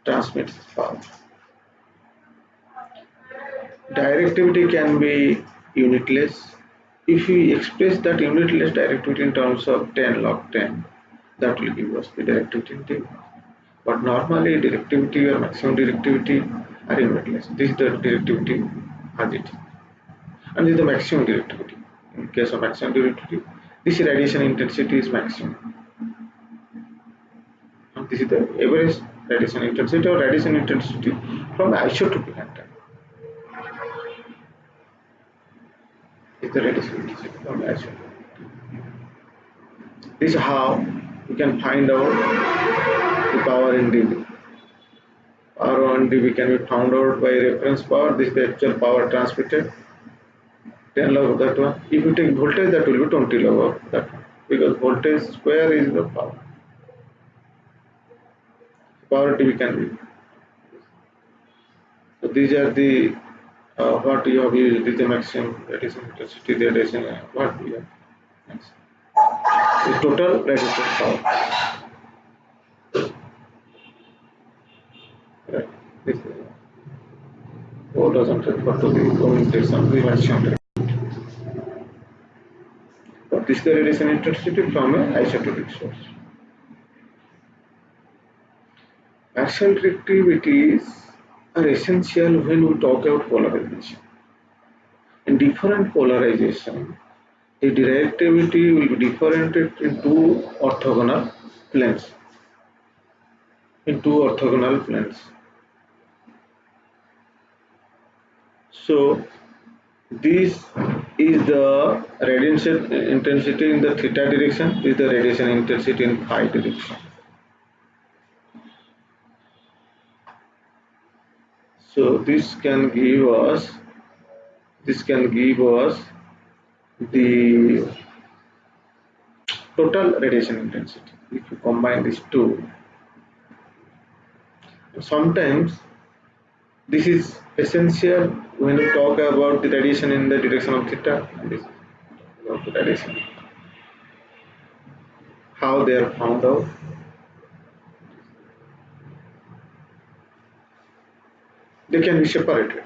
transmit power. Directivity can be unitless. If we express that unitless directivity in terms of 10 log 10, that will give us the directivity in 10. But normally directivity or maximum directivity are unitless. This is the directivity as it is. And this is the maximum directivity. In case of maximum directivity, this radiation intensity is maximum. And this is the average radiation intensity or radiation intensity from isotopic antenna. Is the radiation intensity from isotopic. This is how you can find out the power in dB. Power in dB can be found out by reference power. This is the actual power transmitted. 10 log of that one. If you take voltage, that will be 20 log of that one, because voltage square is the power. Power dB can be. So these are the what you have used. This is the maximum radiation intensity. The radiation what we have. Next. The total radiation power. Right. This is 4,000 refer to the communication the maximum. But this is the radiation intensity from an isotopic source. Axial directivities are essential when we talk about polarization. In different polarization, the directivity will be different in two orthogonal planes. In two orthogonal planes. So this is the radiation intensity in the theta direction. This is the radiation intensity in phi direction. So this can give us the total radiation intensity. If you combine these two, sometimes this is essential when you talk about the radiation in the direction of theta. And this is about the radiation How they are found out? They can be separated.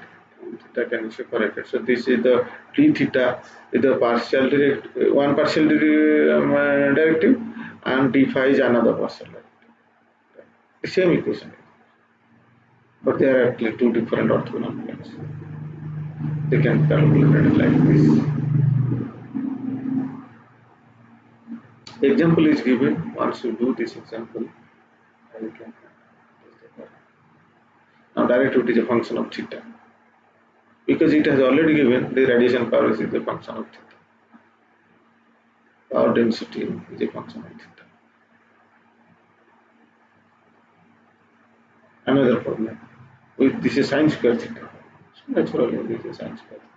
Theta can be separated. So this is the d theta is the partial direct one partial directive, and d phi is another partial directive. The same equation, but they are actually two different orthogonal planes. They can be calculated like this. Example is given. Once you do this example, you can now directivity is a function of theta, because it has already given the radiation power is a function of theta. Power density is a function of theta. Another problem with this is sine square theta. So naturally this is sine square theta.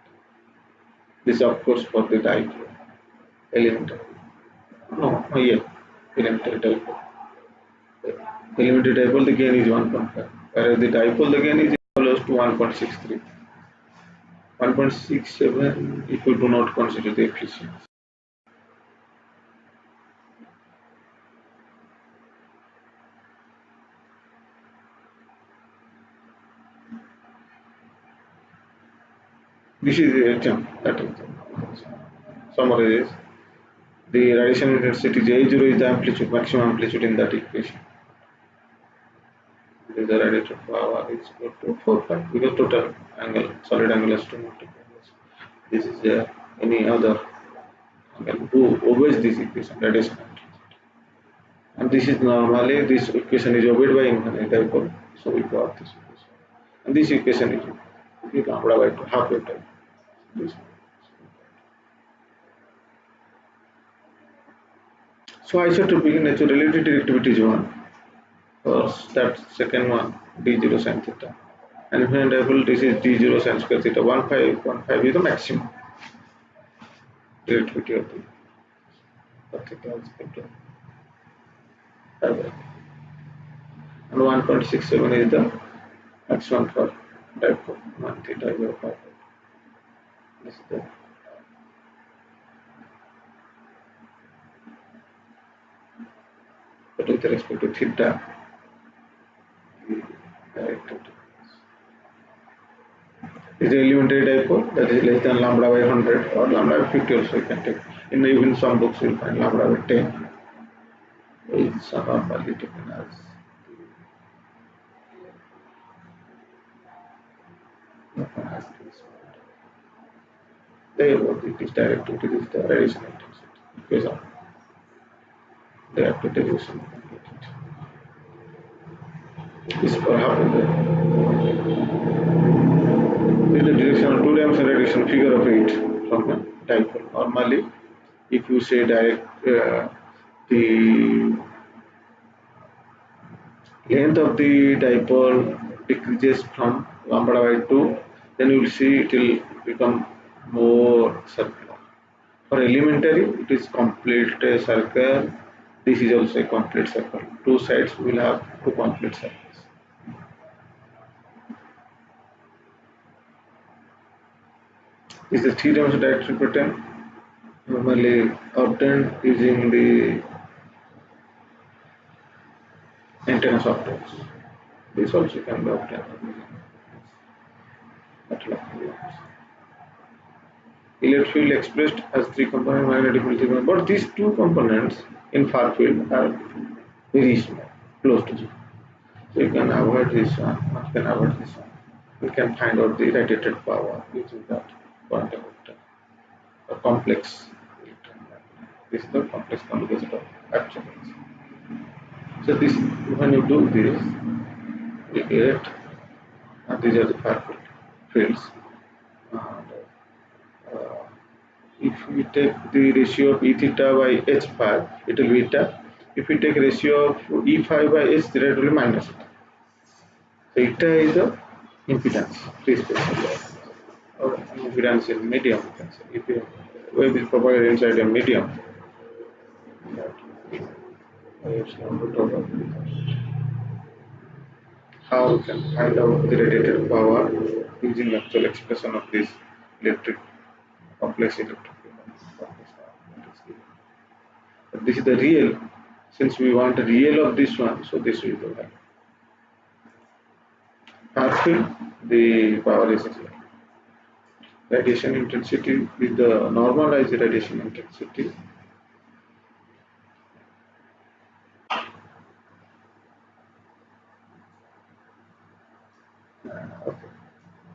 This of course for the dipole elementary. No, yeah, elementary dipole. Elementary dipole the gain is 1.5, whereas the dipole the gain is close to 1.63. 1.67 if we do not consider the efficiency. This is the example. That is summary is the radiation intensity J0 is the amplitude, maximum amplitude in that equation. The radiated power is equal to 4 pi because total angle, solid angle has to multiply. This is any other angle who obeys this equation, radiation amplitude. And this is normally this equation is obeyed by infinite dipole, so we got this equation. And this equation is lambda by 2 half wave dipole. So isotropic naturality directivity is 1. First, that second one d0 sin theta. And infinite dipole, this is d0 sin square theta. 1.5 is the maximum directivity of the theta is equal to 5. And 1.67 is the maximum for dipole. 1 theta is 5. This is the but with respect to theta, directivity is the elementary dipole that is less than lambda by 100 or lambda by 50 also you can take. Even some books you will find lambda by 10 is normally taken as it is directivity, it is the radiation intensity. Because of the application is perhaps the direction of 2 dimensional radiation figure of 8 from the dipole. Normally, if you say direct the length of the dipole decreases from lambda by 2, then you will see it will become more circular. For elementary, it is complete circle. This is also a complete circle. Two sides will have two complete circles. This is 3 dimensional direction pattern, normally obtained using the antenna software. This also can be obtained electric field expressed as 3 component, magnetic field 3 component, but these 2 components in far field are very small, close to 0. So you can avoid this one, you can avoid this one. You can find out the radiated power using that quantum vector, a complex electron magnet. This is the complex conjugate of actual. So this, when you do this, you get these are the far fields. And, if we take the ratio of E theta by H phi, it will be eta. If we take ratio of E phi by H theta, it will be minus eta. So eta is the impedance, free space, or impedance in medium. You can say. If you wave is provided inside a medium, how we can find out the radiated power using actual expression of this electric complex electric field. But this is the real Since we want a real of this one, so this will be the value. Far field, the power is zero. Radiation intensity with the normalized radiation intensity. Okay.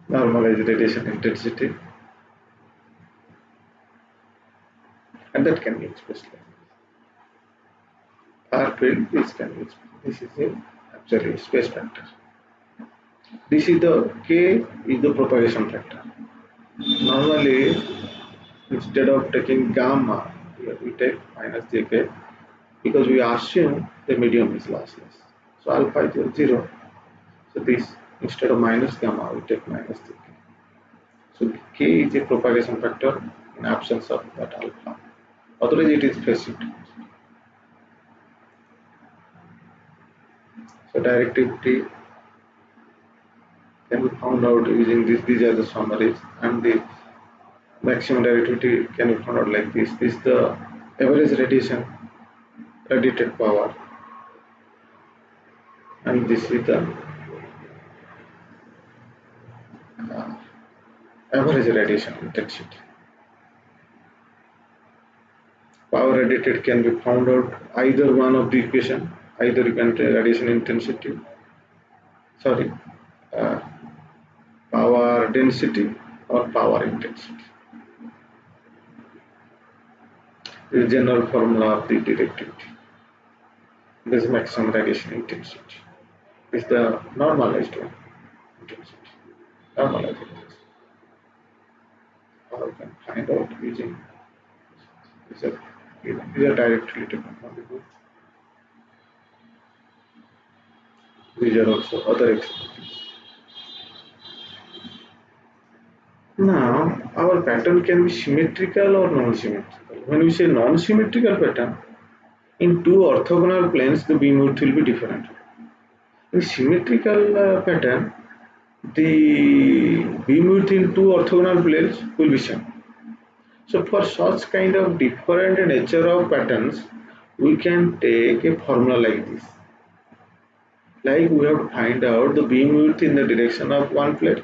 Normalized radiation intensity, and that can be expressed like far field. This can be expressed. This is the actually space factor. This is the K is the propagation factor. Normally, instead of taking gamma, here we take minus jk because we assume the medium is lossless. So alpha is 0. So this instead of minus gamma, we take minus jk. So k is a propagation factor in absence of that alpha. Otherwise, it is phase shift. So directivity can be found out using this. These are the summaries, and the maximum directivity can be found out like this. This is the average radiated power, and this is the uh, average radiation intensity. Power radiated can be found out either one of the equation. Either you can take radiation intensity, sorry, uh, power density or power intensity. This is general formula of the directivity. This maximum radiation intensity is the normalized one intensity. Normalized intensity. Or you can find out using these are directly taken from the book. These are also other experiments. Now, our pattern can be symmetrical or non-symmetrical. When we say non-symmetrical pattern, in two orthogonal planes, the beam width will be different. In symmetrical pattern, the beam width in two orthogonal planes will be same. So, for such kind of different nature of patterns, we can take a formula like this. Like we have to find out the beam width in the direction of one plane,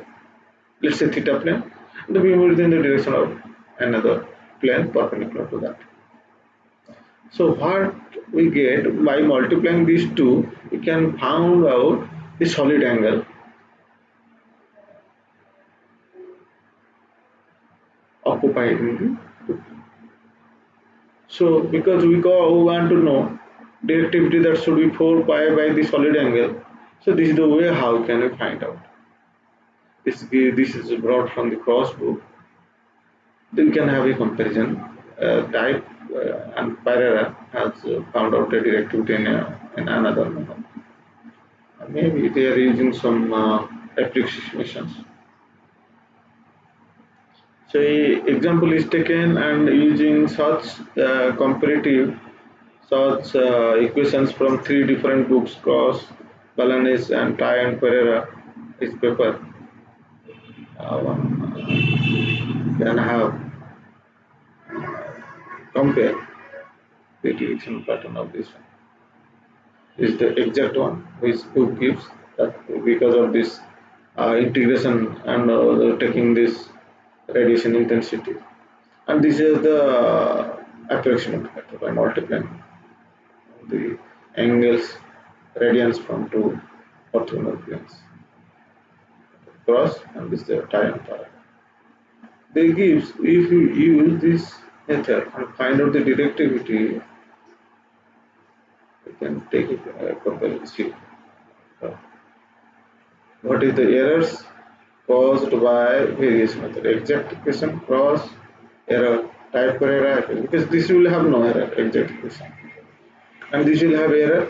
let's say theta plane, the beam width in the direction of another plane perpendicular to that. So what we get by multiplying these two, we can find out the solid angle occupied in the two. So because we want to know directivity that should be 4 pi by the solid angle, so this is the way how can we find out. This is brought from the cross book. Then we can have a comparison. Type and Pereira has found out a directivity in another method. Maybe they are using some approximations. So example is taken and using such comparative such equations from three different books, Cross, Balanes and Tai and Pereira is paper. Can have compare the direction pattern of this one. Is the exact one which book gives that because of this integration and taking this radiation intensity, and this is the approximate method by multiplying the angles radians from two orthogonal planes cross, and this is the tie and parallel. They gives if you use this method and find out the directivity, you can take it comparison. What is the errors caused by various method? Exact equation, cross, error, type error, because this will have no error, exact equation, and this will have error.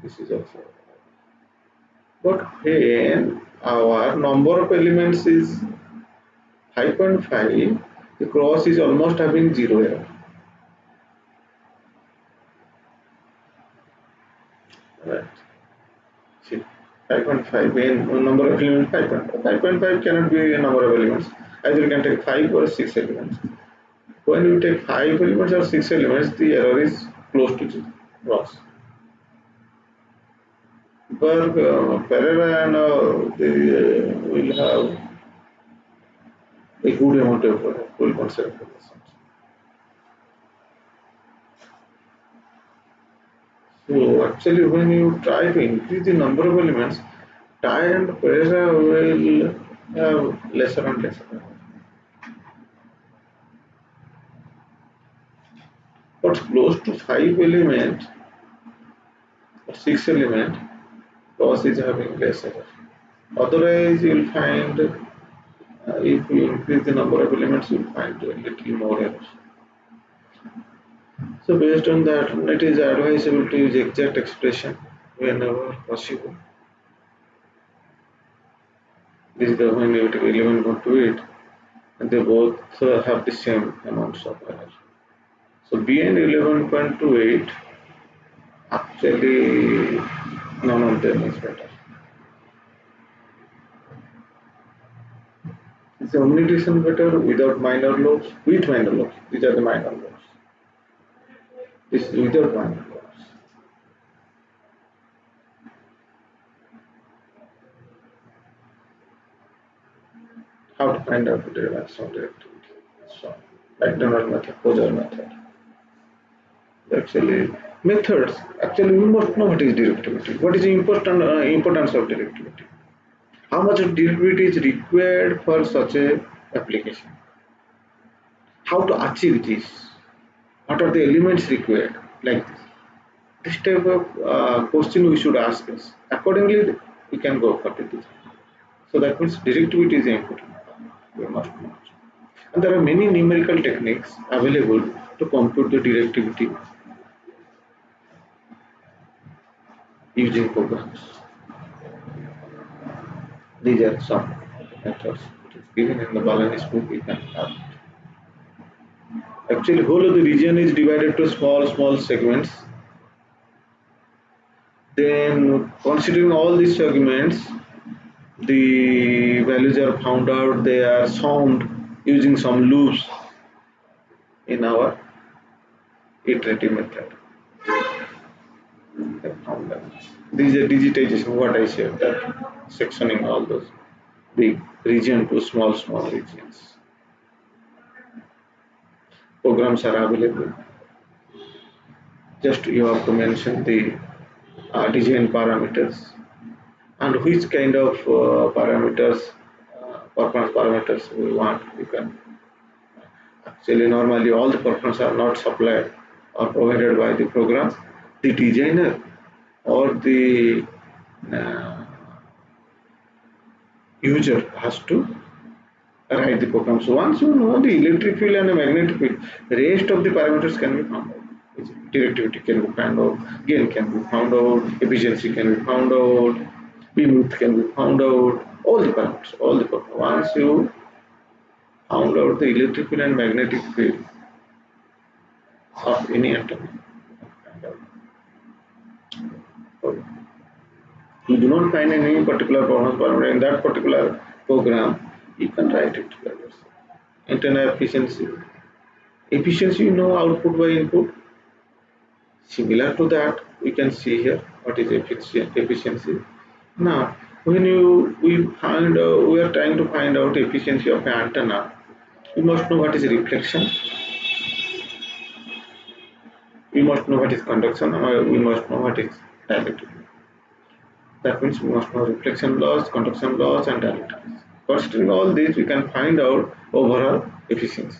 This is also. But when our number of elements is 5.5, the cross is almost having zero error. Right. See, 5.5 when number of elements 5.5. 5.5 cannot be a number of elements. Either you can take 5 or 6 elements. When you take 5 elements or 6 elements, the error is close to 0 but Pereira and they will have a good amount of full concept. So actually when you try to increase the number of elements, tie and Pereira will have lesser and lesser. But close to 5 elements or 6 elements, loss is having less error. Otherwise, you will find if you increase the number of elements, you will find a little more errors. So based on that, it is advisable to use exact expression whenever possible. This is the when you take 11.28 and they both have the same amounts of error. So beyond 11.28, actually none of them is better. Is the omnidirection better without minor lobes? With minor lobes. These are the minor lobes. This is without minor lobes. How to find out the maximum directivity? So, McDonald method, Poser method. Actually, methods. Actually, we must know what is directivity. What is the importance of directivity? How much directivity is required for such a application? How to achieve this? What are the elements required? Like this. This type of question we should ask us. Accordingly, we can go for the design. So that means directivity is important. We must know. And there are many numerical techniques available to compute the directivity using programs. These are some methods. It is given in the Balanis book. We can have it. Actually, whole of the region is divided to small segments. Then, considering all these segments, the values are found out. They are summed using some loops in our iterative method. This is a digitization. What I said, that sectioning all those big region to small regions. Programs are available. Just you have to mention the design parameters and which kind of parameters, performance parameters we want. You can actually normally all the performance are not supplied or provided by the program. The designer or the uh, user has to write the program. So once you know the electric field and the magnetic field, the rest of the parameters can be found out. Directivity can be found out, gain can be found out, efficiency can be found out, beam width can be found out, all the parameters, all the parameters. Once you found out the electric field and magnetic field of any atom, you do not find any particular performance parameter in that particular program, you can write it by yourself. Internal efficiency. Efficiency, you know, output by input. Similar to that, we can see here what is efficiency. Now, when we are trying to find out efficiency of an antenna, we must know what is reflection. We must know what is conduction. We must know what is dielectric. That means we must know reflection loss, conduction loss, and dielectric. Considering all these, we can find out overall efficiency.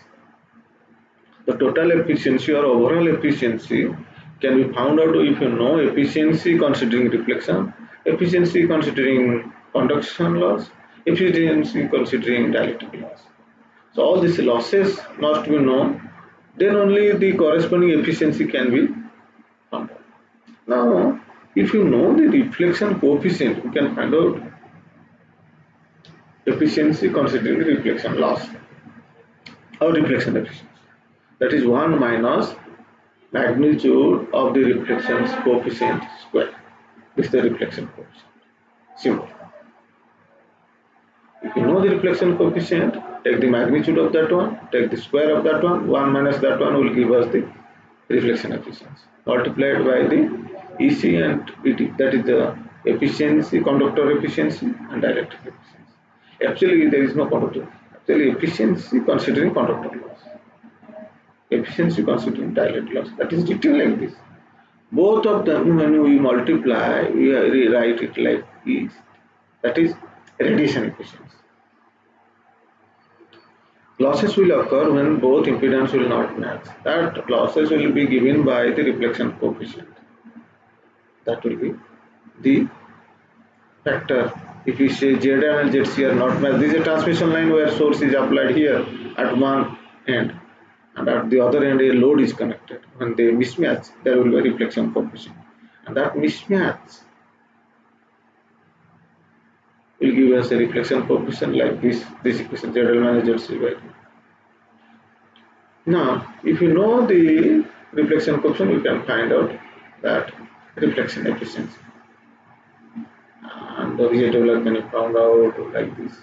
The total efficiency or overall efficiency can be found out if you know efficiency considering reflection, efficiency considering conduction loss, efficiency considering dielectric loss. So all these losses must be known, then only the corresponding efficiency can be found out. Now, if you know the reflection coefficient, you can find out efficiency considering reflection loss or reflection efficiency. That is 1 minus magnitude of the reflection coefficient square. This is the reflection coefficient. Simple. If you know the reflection coefficient, take the magnitude of that one, take the square of that one minus that one will give us the reflection efficiency multiplied by the EC and ET, that is the efficiency, conductor efficiency and dielectric efficiency. Actually, there is no conductor. Actually, efficiency considering conductor loss, efficiency considering dielectric loss. That is written like this. Both of them, when we multiply, we rewrite it like this. That is radiation efficiency. Losses will occur when both impedance will not match. That losses will be given by the reflection coefficient. That will be the factor. If we say ZL and ZC are not matched, this is a transmission line where source is applied here at one end and at the other end a load is connected. When they mismatch, there will be a reflection coefficient. And that mismatch will give us a reflection coefficient like this equation ZL minus ZC by 2. Now, if you know the reflection coefficient, you can find out that reflection efficiency. And the VSWR can be found out like this.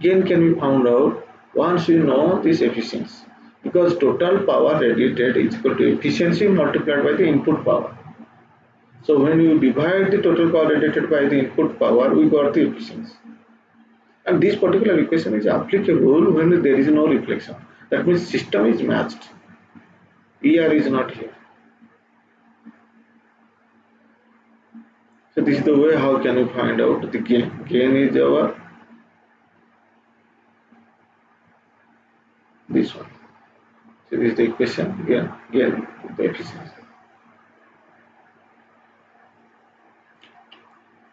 Gain can be found out once you know this efficiency, because total power radiated is equal to efficiency multiplied by the input power. So when you divide the total power radiated by the input power, we got the efficiency. And this particular equation is applicable when there is no reflection. That means system is matched. ER is not here. So this is the way how can we find out the gain. Gain is our this one. So this is the equation. Gain the efficiency.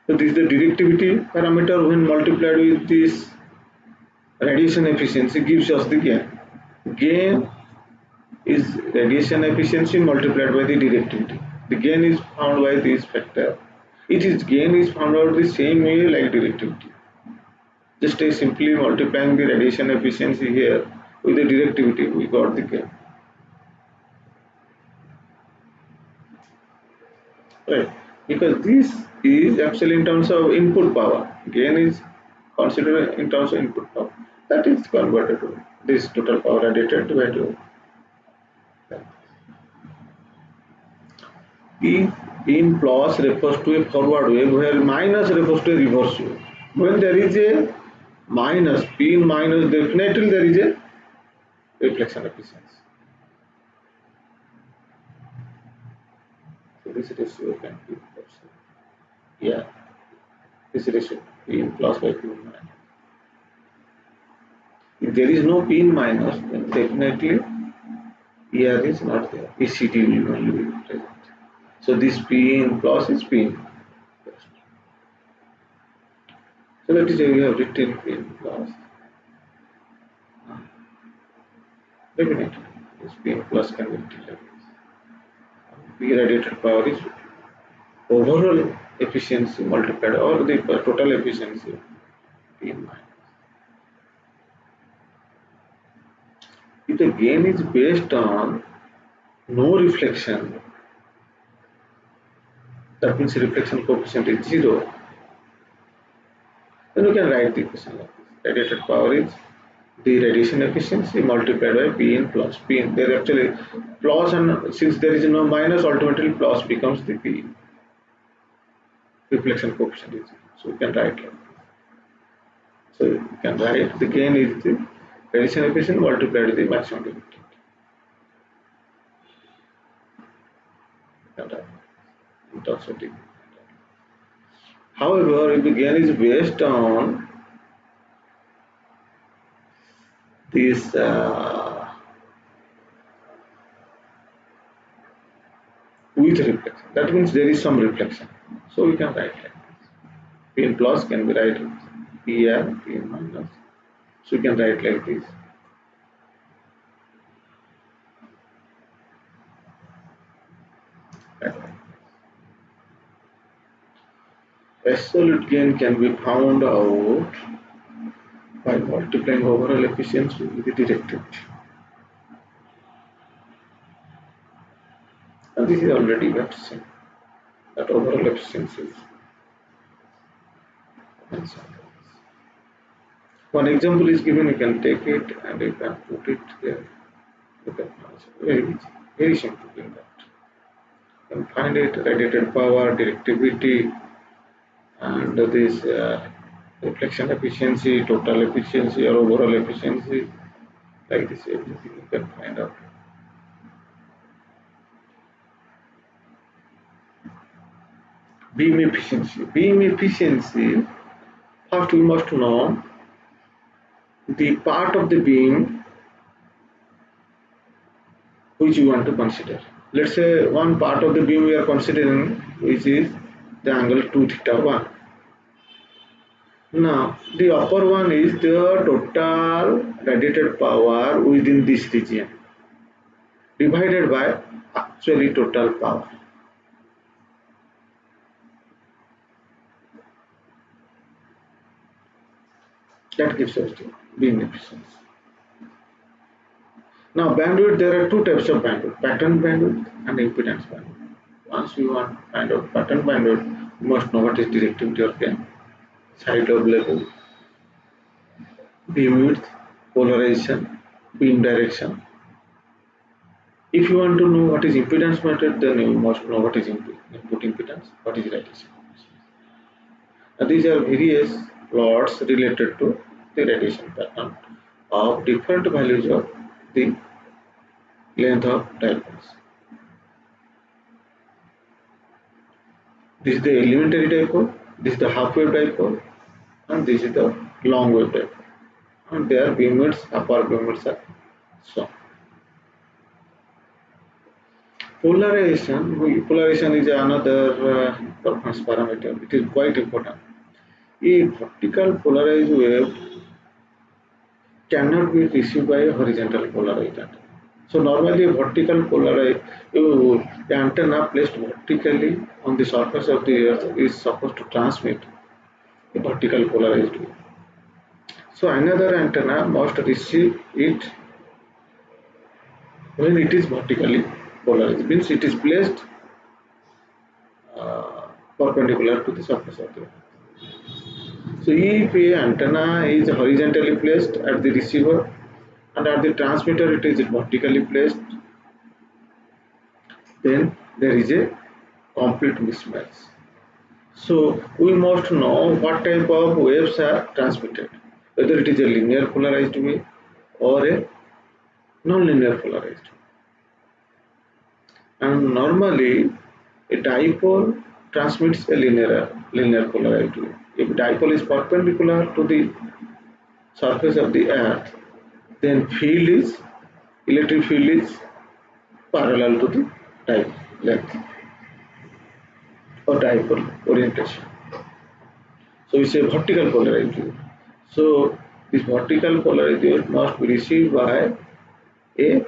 So this is the directivity parameter. When multiplied with this radiation efficiency gives us the gain. Gain is radiation efficiency multiplied by the directivity. The gain is found by this factor. Gain is found out the same way like directivity. Just simply multiplying the radiation efficiency here with the directivity, we got the gain. Right, because this is actually in terms of input power. Gain is considered in terms of input power. That is converted to this total power radiated by 2. P in plus refers to a forward wave, where minus refers to a reverse wave. When there is a minus, P in minus, definitely there is a reflection efficiency. So this ratio can be also, yeah, this ratio P in plus by P in minus. If there is no P in minus, then definitely ER is not there. ECT will only be present. So this P in plus is P in plus. So that is why we have written P in plus. Definitely, this P in plus can be written like this. P radiated power is overall efficiency multiplied or the total efficiency P in minus. If the gain is based on no reflection, that means reflection coefficient is 0, then we can write the equation like this. Radiated power is the radiation efficiency multiplied by P in plus. P in there actually plus, and since there is no minus, ultimately plus becomes the P. Reflection coefficient is 0. So we can write like this. So you can write the gain is the radiation efficiency multiplied with the maximum directivity. In terms of degree. However, if the gain is based on this with reflection, that means there is some reflection. So we can write like this. P in plus can be written PR, P in minus. So we can write like this. Absolute gain can be found out by multiplying overall efficiency with the directivity. And this is already we have seen that overall efficiency is One example is given, you can take it and you can put it there. You can very easy, very simple in that. You can find it radiated power, directivity, and this reflection efficiency, total efficiency, or overall efficiency, like this, everything you can find out. Beam efficiency. Beam efficiency, first we must know the part of the beam which you want to consider. Let's say one part of the beam we are considering, which is the angle 2 theta 1. Now the upper one is the total radiated power within this region divided by actually total power. That gives us the beam efficiency. Now bandwidth, there are two types of bandwidth, pattern bandwidth and impedance bandwidth. Once we want to find out pattern bandwidth, you must know what is directivity of gain, side lobe level, beam width, polarization, beam direction. If you want to know what is impedance method, then you must know what is input impedance, what is radiation. Now, these are various plots related to the radiation pattern of different values of the length of dipoles. This is the elementary dipole, this is the half wave dipole, and this is the long wave dipole. And their beam widths, upper beam widths are so. Polarization is another performance parameter. It is quite important. A vertical polarized wave cannot be received by a horizontal polarized antenna. So normally a vertical polarized antenna placed vertically on the surface of the earth is supposed to transmit a vertical polarized wave. So another antenna must receive it when it is vertically polarized, means it is placed perpendicular to the surface of the earth. So if a antenna is horizontally placed at the receiver and at the transmitter it is vertically placed, then there is a complete mismatch. So we must know what type of waves are transmitted, whether it is a linear polarized wave or a non-linear polarized wave. And normally a dipole transmits a linear polarized wave. If dipole is perpendicular to the surface of the earth, then electric field is parallel to the dipole length or dipole orientation. So it's a vertical polarized wave. So this vertical polarized wave must be received by a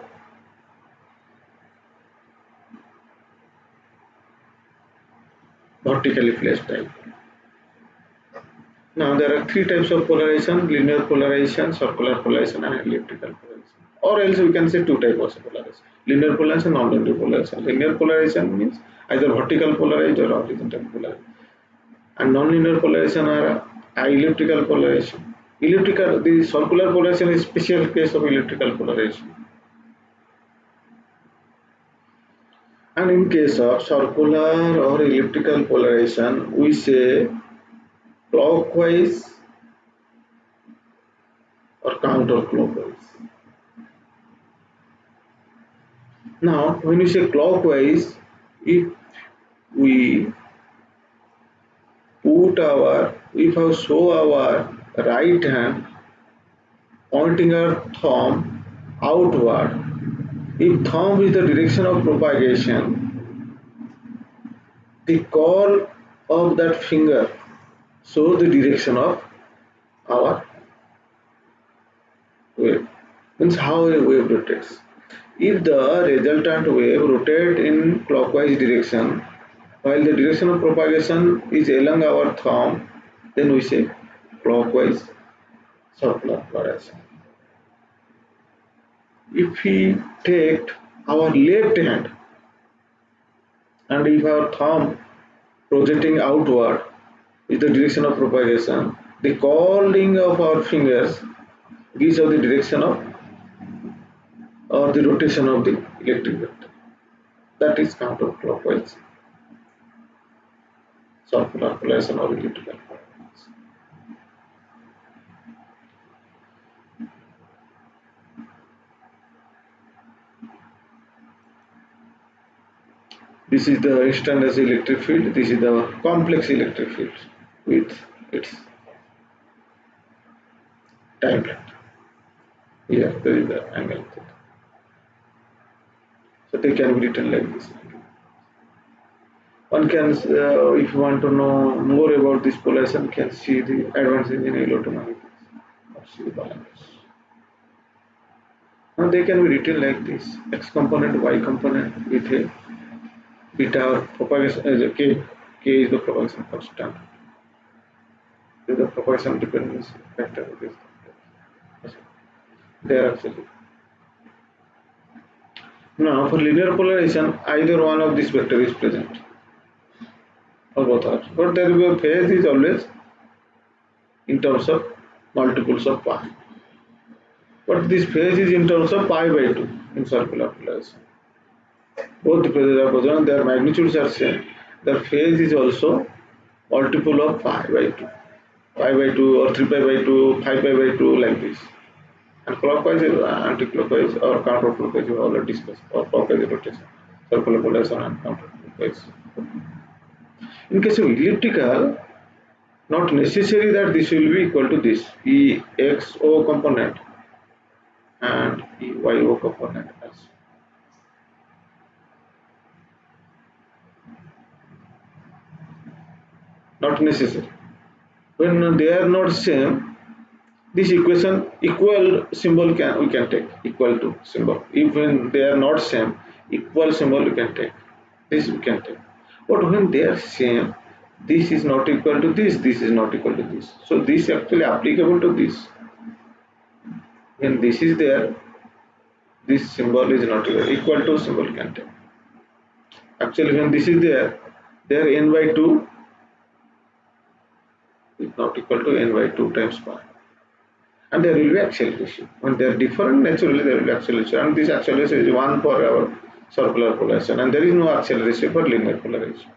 vertically placed dipole. Now there are three types of polarization: linear polarization, circular polarization, and elliptical polarization. Or else we can say two types of polarization: linear polarization, non-linear polarization. Linear polarization means either vertical polarized or horizontal polarized, and non-linear polarization are elliptical polarization. The circular polarization is special case of electrical polarization. And in case of circular or elliptical polarization, we say clockwise or counterclockwise. Now, when we say clockwise, if we if I show our right hand pointing our thumb outward, if thumb is the direction of propagation, the curl of that finger shows the direction of our wave. Means how a wave rotates. If the resultant wave rotates in clockwise direction, while the direction of propagation is along our thumb, then we say clockwise circular polarization. If we take our left hand and if our thumb projecting outward is the direction of propagation, The calling of our fingers gives us the direction of or the rotation of the electric vector. That is counterclockwise circular polarization or elliptical polarization. This is the instantaneous electric field. This is the complex electric field with its time length. Here there is the angle theta. So they can be written like this. One can, if you want to know more about this polarization, can see the advanced engineering electromagnetic or see the balance. Now they can be written like this: x component, y component with a beta or propagation as a k. K is the propagation constant. This is the propagation dependency factor of this. They are actually. Now for linear polarization, either one of these vector is present or both are. But there will be a phase is always in terms of multiples of pi. But this phase is in terms of pi by 2 in circular polarization. Both the phases are present, their magnitudes are same. Their phase is also multiple of pi by 2. Pi by 2 or 3 pi by 2, 5 pi by 2 like this. And clockwise, anti-clockwise or counterclockwise we have already discussed, or clockwise rotation, circular polarization and counterclockwise. In case of elliptical, not necessary that this will be equal to this EXO component and EYO component as not necessary. When they are not same, this equation equal symbol we can take equal to symbol. If when they are not same, equal symbol we can take. This we can take. But when they are same, this is not equal to this is not equal to this. So this actually applicable to this. When this is there, this symbol is not equal to symbol can take. Actually when this is there n by 2 is not equal to n by 2 times pi. And there will be acceleration. When they are different, naturally there will be acceleration. And this acceleration is 1 for our circular polarization. And there is no acceleration for linear polarization.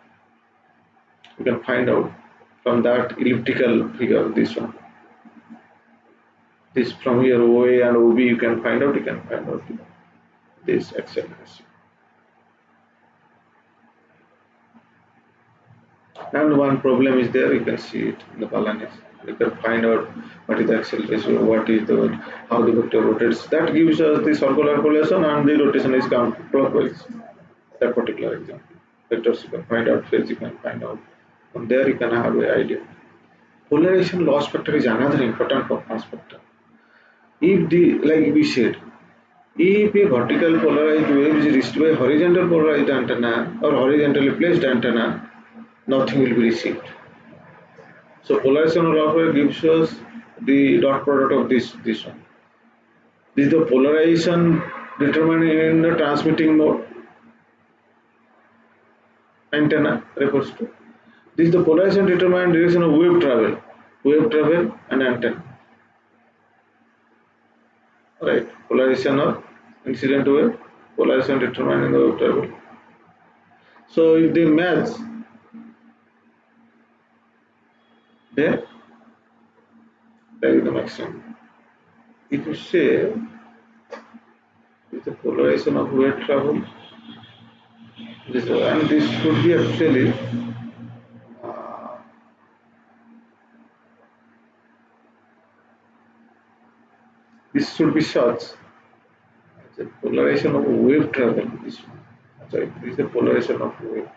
You can find out from that elliptical figure, this one. This from here OA and OB you can find out this acceleration. And one problem is there, you can see it in the balance. You can find out what is the acceleration, what is the how the vector rotates. That gives us the circular polarization and the rotation is counterclockwise. That particular example. Vectors you can find out, phase you can find out. From there you can have an idea. Polarization loss factor is another important performance factor. If the like we said, if a vertical polarized wave is reached by horizontal polarized antenna or horizontally placed antenna, nothing will be received. So polarization loss factor gives us the dot product of this one. This is the polarization determined in the transmitting mode antenna refers to. This is the polarization determined direction of wave travel and antenna. Right, polarization of incident wave, polarization determined in the wave travel. So if they match, there is the maximum. If you say with the polarization of wave travel, and this should be actually this should be such the polarization of wave travel. This is the polarization of wave.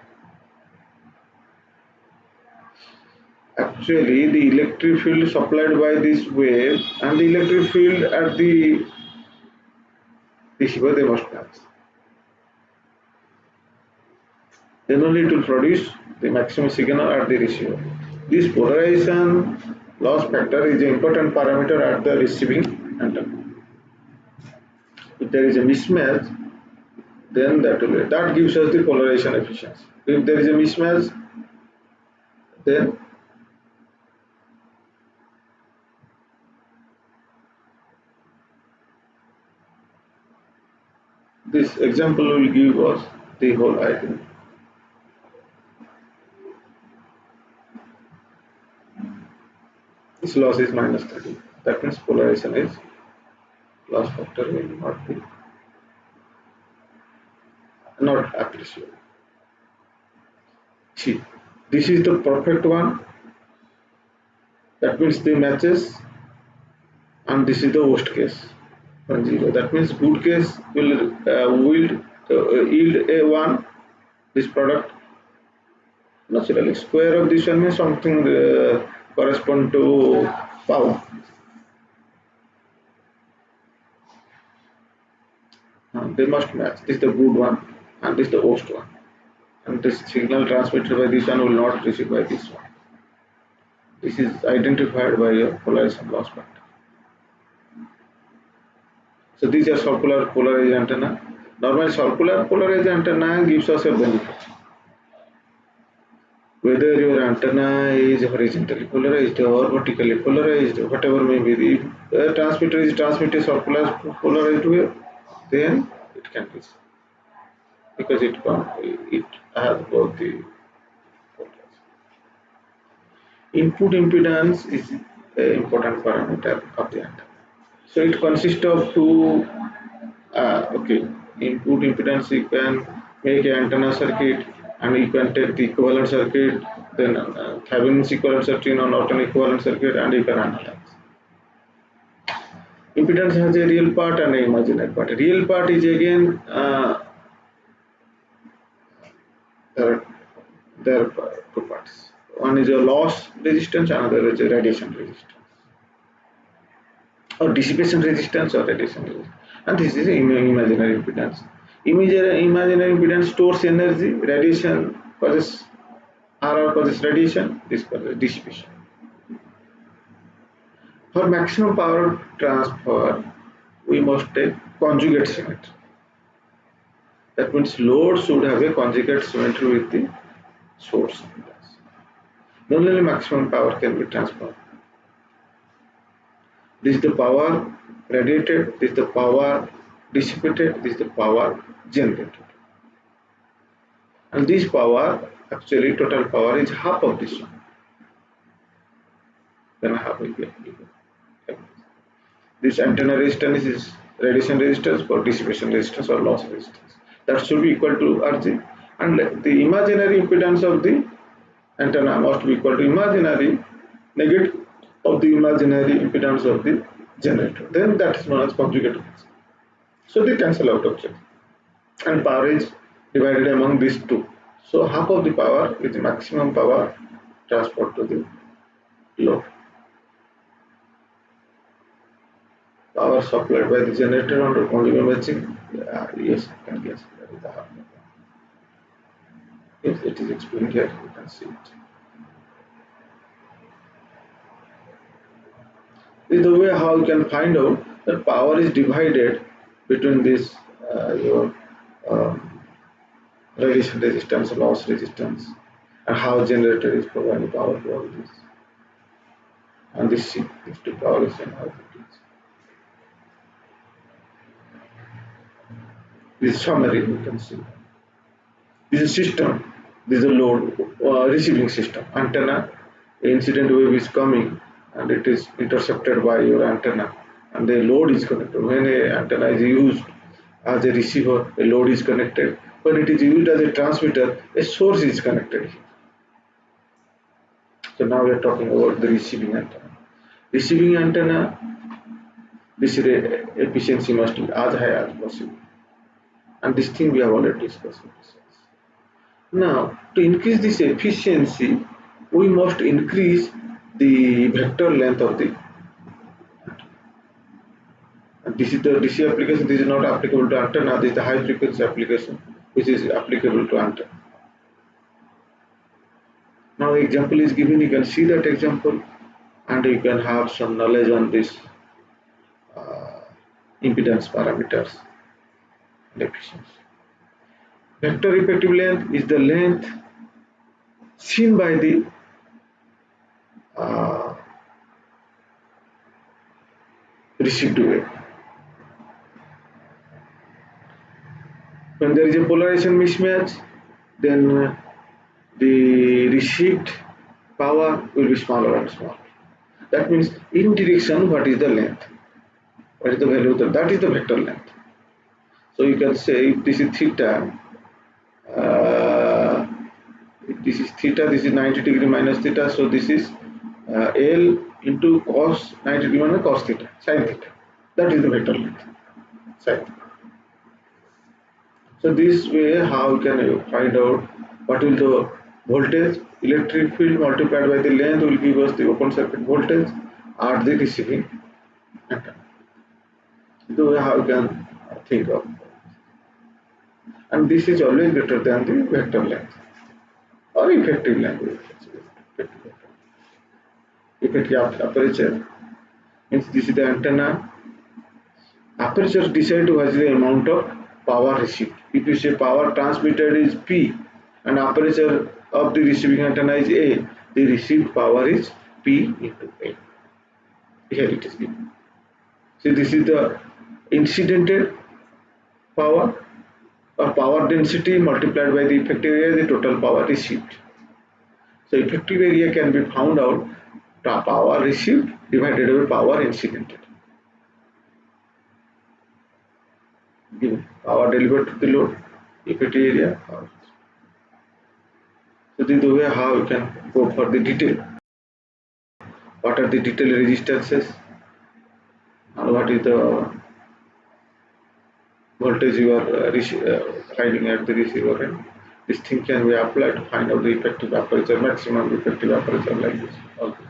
Actually, the electric field supplied by this wave and the electric field at the receiver, they must match. Then only it will produce the maximum signal at the receiver. This polarization loss factor is an important parameter at the receiving antenna. If there is a mismatch, then that gives us the polarization efficiency. If there is a mismatch, then This example will give us the whole idea. This loss is minus 30. That means polarization is loss factor will not appreciable. See, this is the perfect one. That means the matches, and this is the worst case 1 0. That means good case will yield a 1. This product naturally square of this one means something correspond to power. They must match. This is the good one and this is the worst one. And this signal transmitted by this one will not receive by this one. This is identified by a polarization loss factor. So these are circular polarized antenna. Normally circular polarized antenna gives us a benefit. Whether your antenna is horizontally polarized or vertically polarized, whatever may be, if the transmitter is transmitted circular polarized wave, then it can be because it has both the polarized. Input impedance is an important parameter of the antenna. So it consists of two. Okay, input impedance you can make an antenna circuit and you can take the equivalent circuit, then Thevenin's equivalent circuit or Norton equivalent circuit, and you can analyze. Impedance has a real part and an imaginary part. A real part is again there are two parts. One is a loss resistance, another is a radiation resistance, or dissipation resistance or radiation resistance, and this is imaginary impedance. Imaginary impedance stores energy, radiation causes RR causes radiation, this causes dissipation. For maximum power transfer, we must take conjugate symmetry. That means load should have a conjugate symmetry with the source. Then only maximum power can be transferred. This is the power radiated, this is the power dissipated, this is the power generated. And this power, actually total power is half of this one. Then half will be applicable. This antenna resistance is radiation resistance or dissipation resistance or loss resistance. That should be equal to Rg, and the imaginary impedance of the antenna must be equal to imaginary negative of the imaginary impedance of the generator. Then that is known as conjugate. So they cancel out of each other, and power is divided among these two. So half of the power is the maximum power transport to the load. Power supplied by the generator under conjugate matching. Yes, I can guess that is the half. If it is explained here, you can see it. This is the way how you can find out that power is divided between this your radiation resistance, loss resistance, and how generator is providing power to all this. And this two power is and how it is. This summary you can see. This is system. This is a load receiving system. Antenna, incident wave is coming and it is intercepted by your antenna, and the load is connected. When an antenna is used as a receiver, a load is connected. When it is used as a transmitter, a source is connected here. So now we are talking about the receiving antenna. Receiving antenna, this efficiency must be as high as possible. And this thing we have already discussed. Now, to increase this efficiency, we must increase the vector length of the. And this is the DC application. This is not applicable to antenna. This is the high frequency application, which is applicable to antenna. Now, the example is given. You can see that example, and you can have some knowledge on this impedance parameters and efficiency. Vector effective length is the length seen by the received wave. When there is a polarization mismatch, then the received power will be smaller and smaller. That means in direction, what is the length? What is the value of that is the vector length. So you can say if this is theta, uh, if this is theta, this is 90 degree minus theta, so this is L into cos 90 degree minus cos theta, sin theta. That is the vector length. Sin. So this way, how can you find out what will the voltage? Electric field multiplied by the length will give us the open circuit voltage at the receiving antenna. The way how you can think of, and this is always greater than the vector length or effective length. Effective aperture means this is the antenna. Aperture decide what is the amount of power received. If you say power transmitted is P and aperture of the receiving antenna is A, the received power is P into A. Here it is given. See, this is the incidented power or power density multiplied by the effective area, the total power received. So effective area can be found out the power received divided by power incidented. Given power delivered to the load, effective area. So this is the way how you can go for the detail. What are the detail resistances and what is the voltage you are finding at the receiver end. This thing can be applied to find out the effective aperture, maximum effective aperture like this. Okay.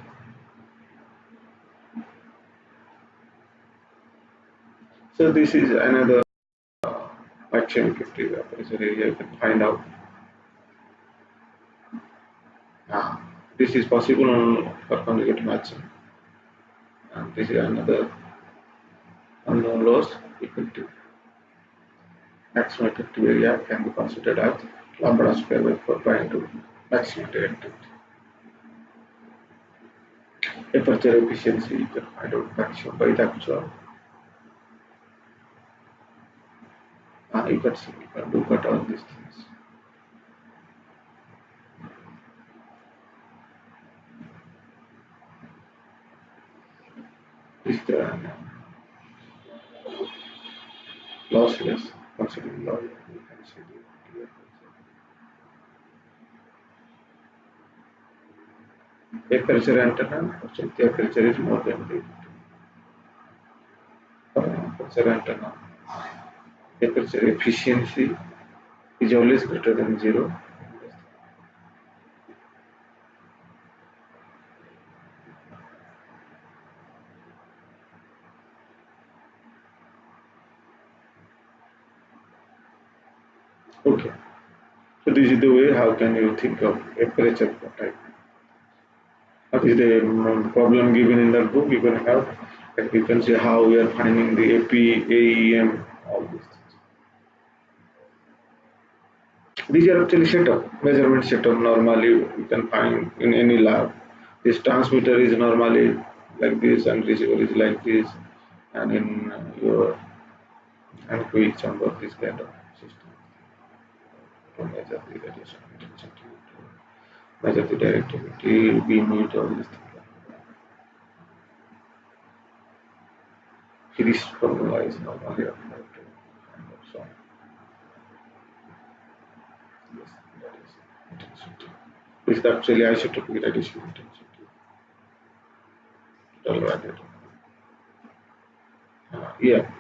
So this is another maximum effective aperture area you can find out. Uh, this is possible for conjugate matching. And this is another unknown loss effective. Maximum effective area can be considered as lambda square by 4 pi into maximum directivity. Aperture efficiency you can find out maximum by the actual. You can see, you can look at all these things. Is the lossless considering loss? You can see the aperture antenna, so the aperture is more than the aperture antenna. Aperture efficiency is always greater than 0. Okay, so this is the way how can you think of aperture type. What is the problem given in that book? You can have, like you can see how we are finding the AP, AEM, all these things. These are actually setup, measurement setup normally you can find in any lab. This transmitter is normally like this and receiver is like this, and in your anechoic chamber this kind of system to measure the radiation intensity, to measure the directivity, beam width, all these things. This formula is normally applied to kind of some. Yes, that is intensity. This is actually isotopic radiation intensity. Total radiation. Yeah,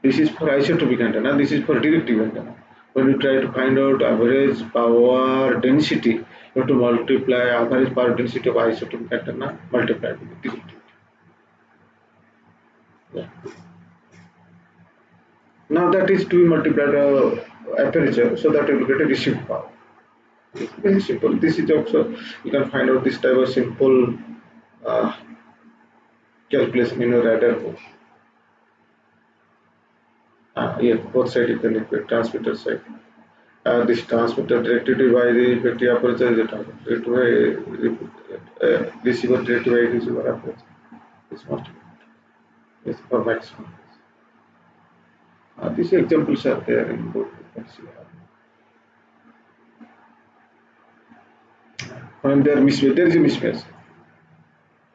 this is for isotopic antenna, this is for directive antenna. When you try to find out average power density, you have to multiply average power density of isotopic antenna multiplied with directive. Yeah. Now that is to be multiplied aperture, so that you will get a received power. It's very simple. This is also, you can find out this type of simple uh, calculation in a radar book. Yeah, both side you can equate, transmitter side. This transmitter directed by the effective aperture is directed by receiver directed by receiver aperture. This must be for maximum. These examples are there in book. Let's see. When there is a mismatch.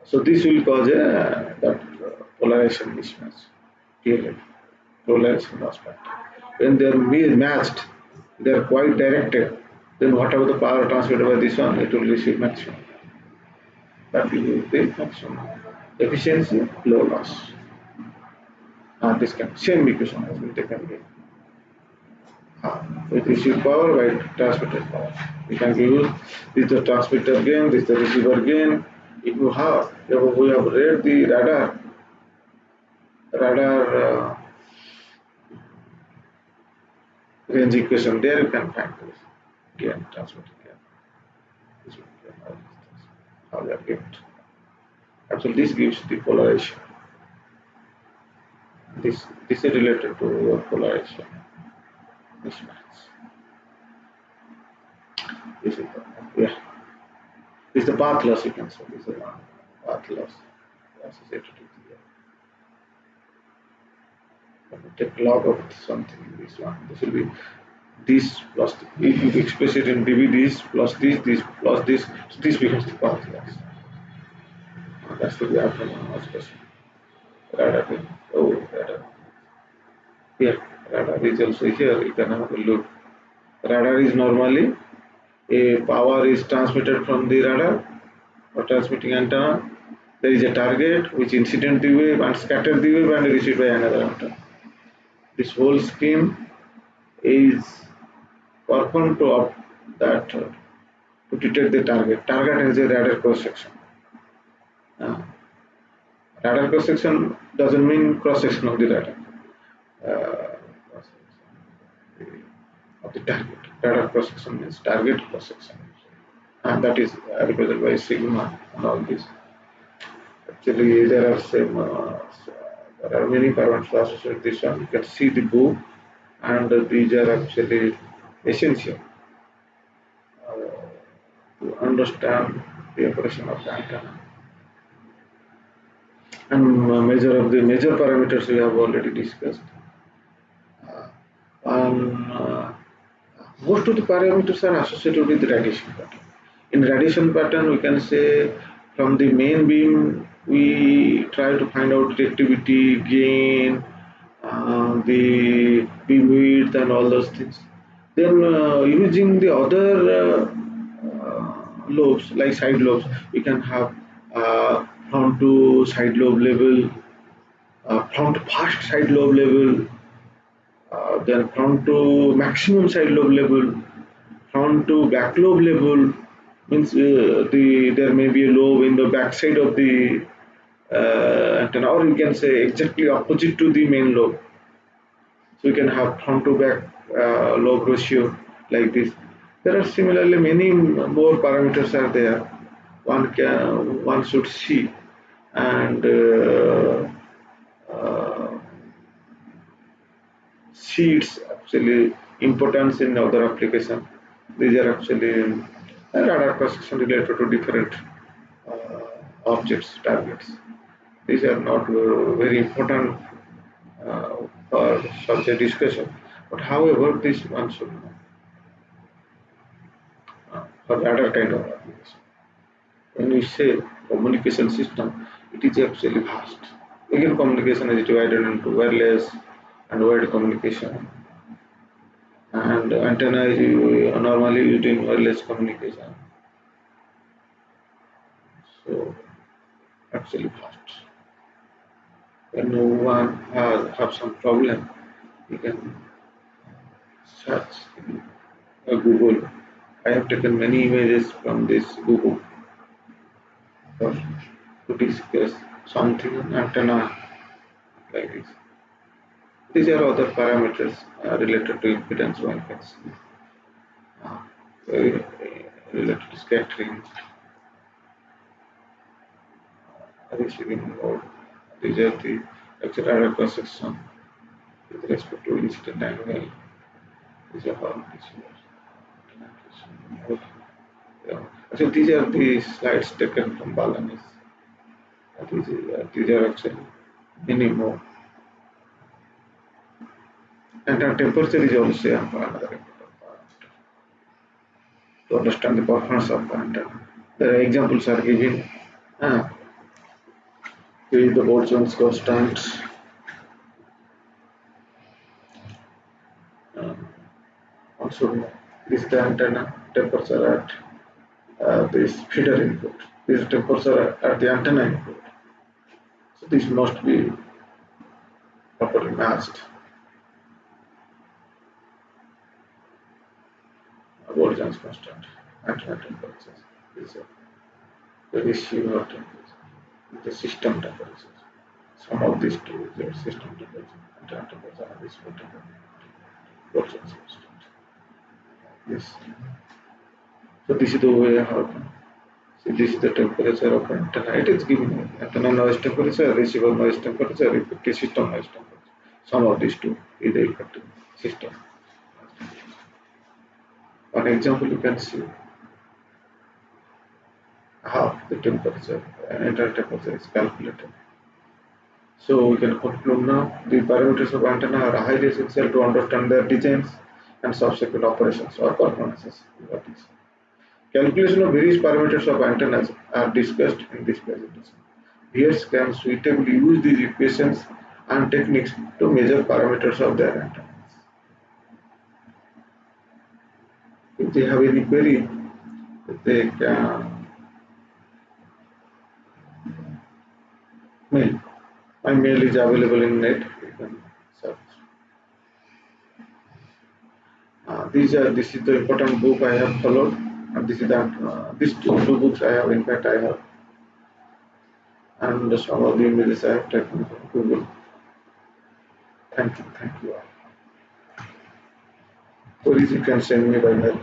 So this will cause a that polarization mismatch. Clearly, polarization aspect. When they are matched, they are quite directed. Then whatever the power transmitted by this one, it will receive maximum. That will be the maximum efficiency, low loss. This can same equation has been taken here. It receive power by transmitted power. We can use this is the transmitter gain, this is the receiver gain. If we have read the radar range equation, there you can find this gain, transmitted gain. This will gain all these things. How they are gained. Actually, this gives the polarization. This is related to your polarization mismatch. This is yeah. This is the path loss you can say. This is the path loss associated with the take log of something. This one. This will be this plus if you express it in dB this plus this plus this, so this becomes the path loss. That's the way from expression. Radar. Oh, radar. Here, radar is also here. You can have a look. Radar is normally a power is transmitted from the radar or transmitting antenna. There is a target which incident the wave and scatter the wave and received by another antenna. This whole scheme is performed to that to detect the target. Target has a radar cross section. Radar cross section doesn't mean cross section of the radar. Of the target. Radar cross section means target cross section, and that is represented by sigma and all this. Actually, there are many parameters associated with this one. You can see the book, and these are actually essential to understand the operation of the antenna. And major parameters we have already discussed. And most of the parameters are associated with radiation pattern. In radiation pattern, we can say from the main beam we try to find out directivity, gain, the beam width, and all those things. Then using the other lobes like side lobes, we can have front to side lobe level, front first side lobe level, then front to maximum side lobe level, front to back lobe level. Means there may be a lobe in the back side of the antenna, or you can say exactly opposite to the main lobe. So you can have front to back lobe ratio like this. There are similarly many more parameters are there. One should see, and see its actually importance in other application. These are actually radar cross section related to different objects, targets. These are not very important uh, for such a discussion. But however, this one should know for radar kind of application. When we say communication system, it is actually vast. Again, communication is divided into wireless and wired communication, and antenna is normally used in wireless communication. So actually fast. When no one have some problem, you can search in Google. I have taken many images from this Google for to discuss something on antenna like this. These are other parameters related to impedance one can see. Related to scattering, receiving mode. These are the actual radar cross section with respect to incident angle. These are all these. Yeah. So these are the slides taken from Balinese. These are actually many more. And the temperature is also another important part to understand the performance of the antenna. The examples are given. Uh, Here is the Boltzmann's constant. Uh, Also, this is the antenna temperature at this feeder input. This is temperature at the antenna input. So this must be properly matched. Boltzmann's constant, antenna temperature. This is the receiver temperature, the system temperature. Sum of these two is your system temperature, antenna temperature, and receiver temperature. Boltzmann's constant. This. So this is the way how. So this is the temperature of antenna. It is given antenna noise temperature, receiver noise temperature, effective system noise temperature. Sum of these two is the effective system. One example you can see how the temperature, antenna temperature is calculated. So we can conclude now the parameters of antenna are highly essential to understand their designs and subsequent operations or performances. Calculation of various parameters of antennas are discussed in this presentation. Viewers can suitably use these equations and techniques to measure parameters of their antennas. If they have any query, they can mail. My mail is available in net. You can search. This is the important book I have followed, and this is these two books I have. In fact, I have, and some of the images I have taken from Google. Thank you all. Queries you can send me by mail.